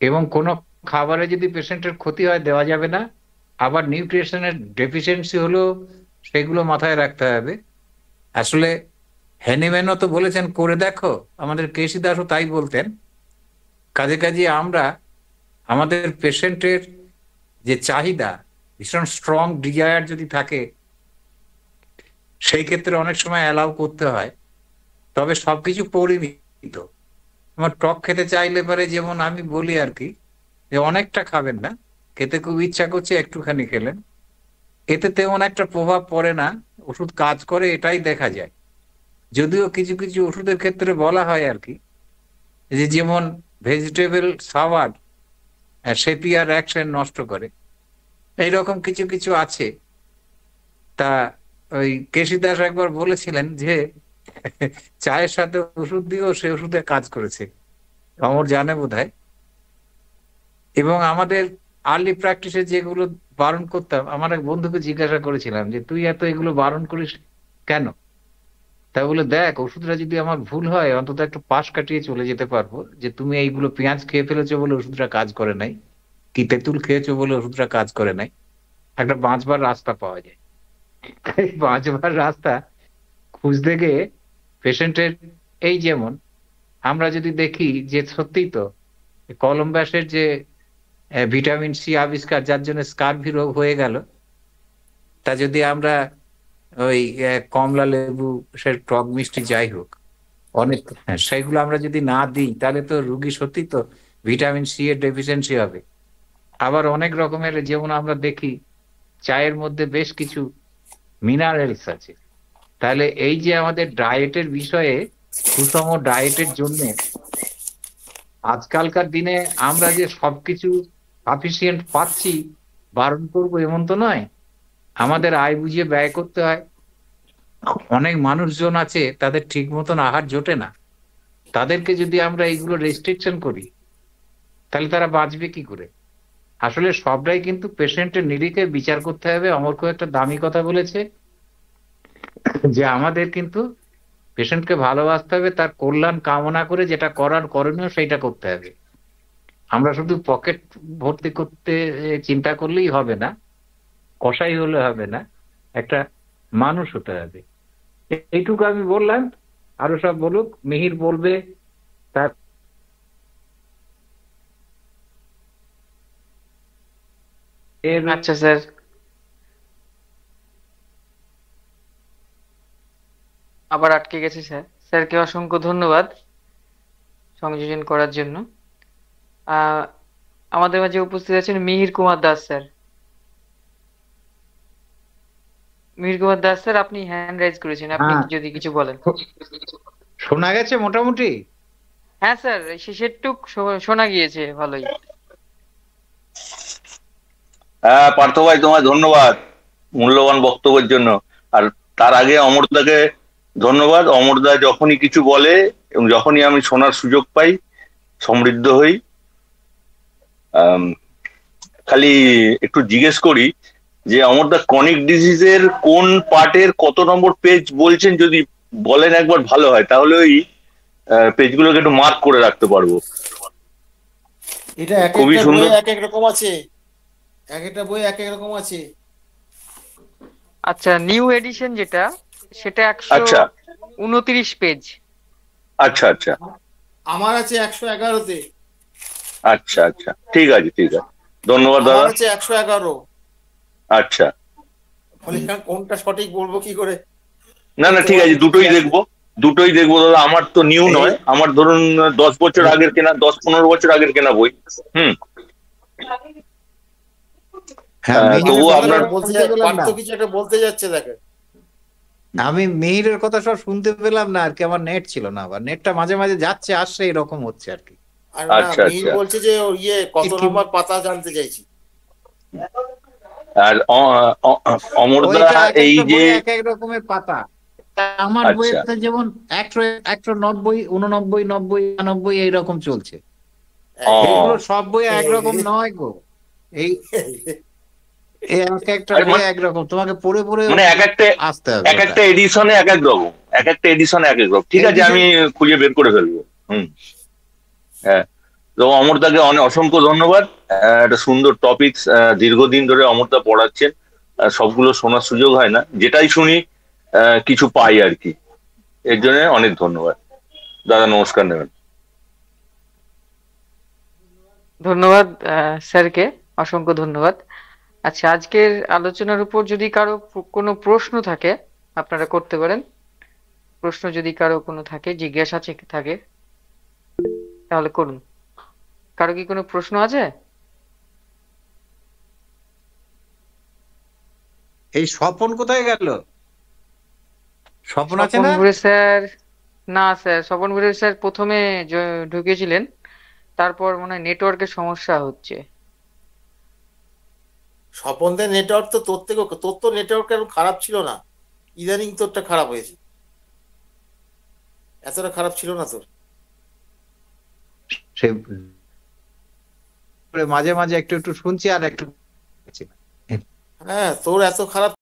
এবং কোনো খাবারে যদি পেশেন্টের ক্ষতি হয় দেওয়া যাবে না, আবার নিউট্রিশনের ডেফিসিয়েন্সি হলেও সেগুলো মাথায় রাখতে হবে। আসলে হ্যানিম্যানও তো বলেছেন করে দেখো, আমাদের কেসি দাসও তাই বলতেন। কাজে কাজে আমরা আমাদের পেশেন্টের যে চাহিদা, ভীষণ স্ট্রং ডিজায়ার যদি থাকে, সেই ক্ষেত্রে অনেক সময় অ্যালাউ করতে হয়। তবে সবকিছু পরিমিত। আমার টক খেতে চাইলে পারে, যেমন আমি বলি আর কি, যে অনেকটা খাবেন না, খেতে খুব ইচ্ছা করছে একটুখানি খেলেন, এতে তেমন একটা প্রভাব পড়ে না, ওষুধ কাজ করে এটাই দেখা যায়। যদিও কিছু কিছু ওষুধের ক্ষেত্রে বলা হয় আর কি, যে যেমন ভেজিটেবল সাওয়ার সেপিয়ার অ্যাকশন নষ্ট করে, এইরকম কিছু কিছু আছে। তা ওই কেশি দাস একবার বলেছিলেন যে চায়ের সাথে ওষুধ দিয়েও সে ওষুধে কাজ করেছে, অমর জানে বোধহয়। এবং আমাদের আর্লি প্র্যাকটিসে যেগুলো বারণ করতাম, আমার এক বন্ধুকে জিজ্ঞাসা করেছিলাম যে তুই এত এগুলো বারণ করিস কেন? তা বলে, দেখ, ওষুধটা যদি আমার ভুল হয় অন্তত একটু পাশ কাটিয়ে চলে যেতে পারবো, যে তুমি এইগুলো পেঁয়াজ খেয়ে ফেলেছো বলে ওষুধটা কাজ করে নাই, কি তেঁতুল খেয়েছো বলে ওষুধটা কাজ করে নাই, একটা বাঁচবার রাস্তা পাওয়া যায়। তাই বাঁচবার রাস্তা খুঁজতে গিয়ে পেশেন্টের, এই যেমন আমরা যদি দেখি যে সত্যিই তো কলম্বাসের যে ভিটামিন সি আবিষ্কার, যার জন্য স্কারভি রোগ হয়ে গেল, তা যদি আমরা ওই কমলা লেবু, সে টক মিষ্টি যাই হোক, অনেক, হ্যাঁ, সেগুলো আমরা যদি না দিই, তাহলে তো রুগী সত্যি তো ভিটামিন সি এর ডেফিসিয়েন্সি হবে। আবার অনেক রকমের, যেমন আমরা দেখি চায়ের মধ্যে বেশ কিছু মিনারেলস আছে। তাহলে এই যে আমাদের ডায়েটের বিষয়ে, সুষম ডায়েটের জন্য আজকালকার দিনে আমরা যে সবকিছু সাফিসিয়েন্ট পাচ্ছি, বারণ করবো এমন তো নয়, আমাদের আয় বুঝিয়ে ব্যয় করতে হয়। অনেক মানুষজন আছে তাদের ঠিক মতন আহার জোটে না, তাদেরকে যদি আমরা এইগুলো রেস্ট্রিকশন করি, তাহলে তারা বাঁচবে কি করে? আসলে সবটাই কিন্তু পেশেন্টের নিরিখে বিচার করতে হবে। অমর খুব একটা দামি কথা বলেছে, যে আমাদের কিন্তু পেশেন্টকে ভালোবাসতে হবে, তার কল্যাণ কামনা করে যেটা করার করণীয় সেইটা করতে হবে। আমরা শুধু পকেট ভর্তি করতে চিন্তা করলেই হবে না, কসাই হলে হবে না, একটা মানুষ হতে হবে। এইটুকু আমি বললাম, আরো সব বলুক, মিহির বলবে তার। এর আচ্ছা স্যার, আবার আটকে গেছে স্যার। স্যারকে অসংখ্য ধন্যবাদ সংযোজন করার জন্য। আহ আমাদের মাঝে উপস্থিত আছেন মিহির কুমার দাস স্যার। মিহির কুমার দাস স্যার, আপনি হ্যান্ড রাইজ করেছেন, আপনি হ্যাঁ, যদি কিছু বলেন। শোনা গেছে মোটামুটি? হ্যাঁ স্যার, এই শেষেরটুক শোনা গিয়েছে ভালোই। হ্যাঁ পার্থ ভাই, তোমায় ধন্যবাদ মূল্যবান বক্তব্যের জন্য। আর তার আগে অমরদাকে ধন্যবাদ। অমরদা যখনই কিছু বলে এবং যখনই আমি শোনার সুযোগ পাই সমৃদ্ধ হই। আম, খালি একটু জিজ্ঞেস করি যে অমরদা ক্রনিক ডিজিজের কোন পার্টের কত নম্বর পেজ বলছেন, যদি বলেন একবার ভালো হয়, তাহলে ওই পেজগুলোকে একটু মার্ক করে রাখতে পারবো। এটা এক খুবই একটা সুন্দর। বই এক এক রকম আছে, এক একটা বই এক এক রকম আছে। আচ্ছা, নিউ এডিশন যেটা, সেটা আচ্ছা 129 পেজ। আচ্ছা আচ্ছা আমার আছে 111-তে। আচ্ছা আচ্ছা, ঠিক আছে ঠিক আছে, ধন্যবাদ আমার দাদা। আছে 111। আচ্ছা, ফলে এখন কোনটা সঠিক বলবো কি করে? না না ঠিক আছে, দুটোই দেখবো, দুটোই দেখবো দাদা। আমার তো নিউ এই নয়, আমার ধরুন 10 বছর আগের কেনা, 10-15 বছর আগের কেনা বই। হুম। হ্যাঁ, মিহিরের তবুও কথা আপনার সব শুনতে পেলাম না। পার্থ কিছু একটা বলতে যাচ্ছে, দেখে। আমি মিহিরের কথা সব শুনতে পেলাম না আর কি, আমার নেট ছিল না, আবার নেটটা মাঝে মাঝে যাচ্ছে আসছে, এরকম হচ্ছে আর কি। আর না, আচ্ছা মিহির আচ্ছা। বলছে যে ওর কত কি- নম্বর পাতা জানতে চাইছি। আর অমরদা ওইটা এক এই একটা যে, বই এক এক রকমের পাতা। তা আমার আচ্ছা বইতে যেমন 190, 89, 90, 91 এইরকম চলছে। ও এইগুলো সব বই একরকম নয় গো। এই এই এক একটা আরে বই একরকম, তোমাকে পড়ে পড়ে মানে এক একটা, আসতে হবে এক ওটা। একটা এডিশনে এক এক রকম, এক একটা এডিশনে এক এক রকম। ঠিক আছে, Edition- আমি খুঁজে বের করে ফেলবো। হুম। হ্যাঁ, তো অমরদাকে অনেক অসংখ্য ধন্যবাদ। একটা সুন্দর টপিক, দীর্ঘদিন ধরে অমরদা পড়াচ্ছেন। সবগুলো শোনার সুযোগ হয় না, যেটাই শুনি কিছু পাই আর কি। এর জন্য অনেক ধন্যবাদ দাদা, নমস্কার নেবেন। ধন্যবাদ স্যারকে, অসংখ্য ধন্যবাদ। আচ্ছা, আজকের আলোচনার উপর যদি কারো কোনো প্রশ্ন থাকে আপনারা করতে পারেন। প্রশ্ন যদি কারো কোনো থাকে, জিজ্ঞাসা থাকে, তাহলে করুন। কারো কি কোনো প্রশ্ন আছে? এই স্বপন কোথায় গেল? স্বপন আছে স্বপন না? ভুরে স্যার? না স্যার, স্বপন ভুরে স্যার প্রথমে ঢুকেছিলেন, তারপর মনে হয় নেটওয়ার্কের সমস্যা হচ্ছে। স্বপনদের নেটওয়ার্ক তো তোর তো নেটওয়ার্ক এরকম খারাপ ছিল না, ইদানিং তোরটা খারাপ হয়েছে। এতটা খারাপ ছিল না তোর। সে মাঝে মাঝে একটু একটু শুনছি আর একটু হ্যাঁ, তোর এত খারাপ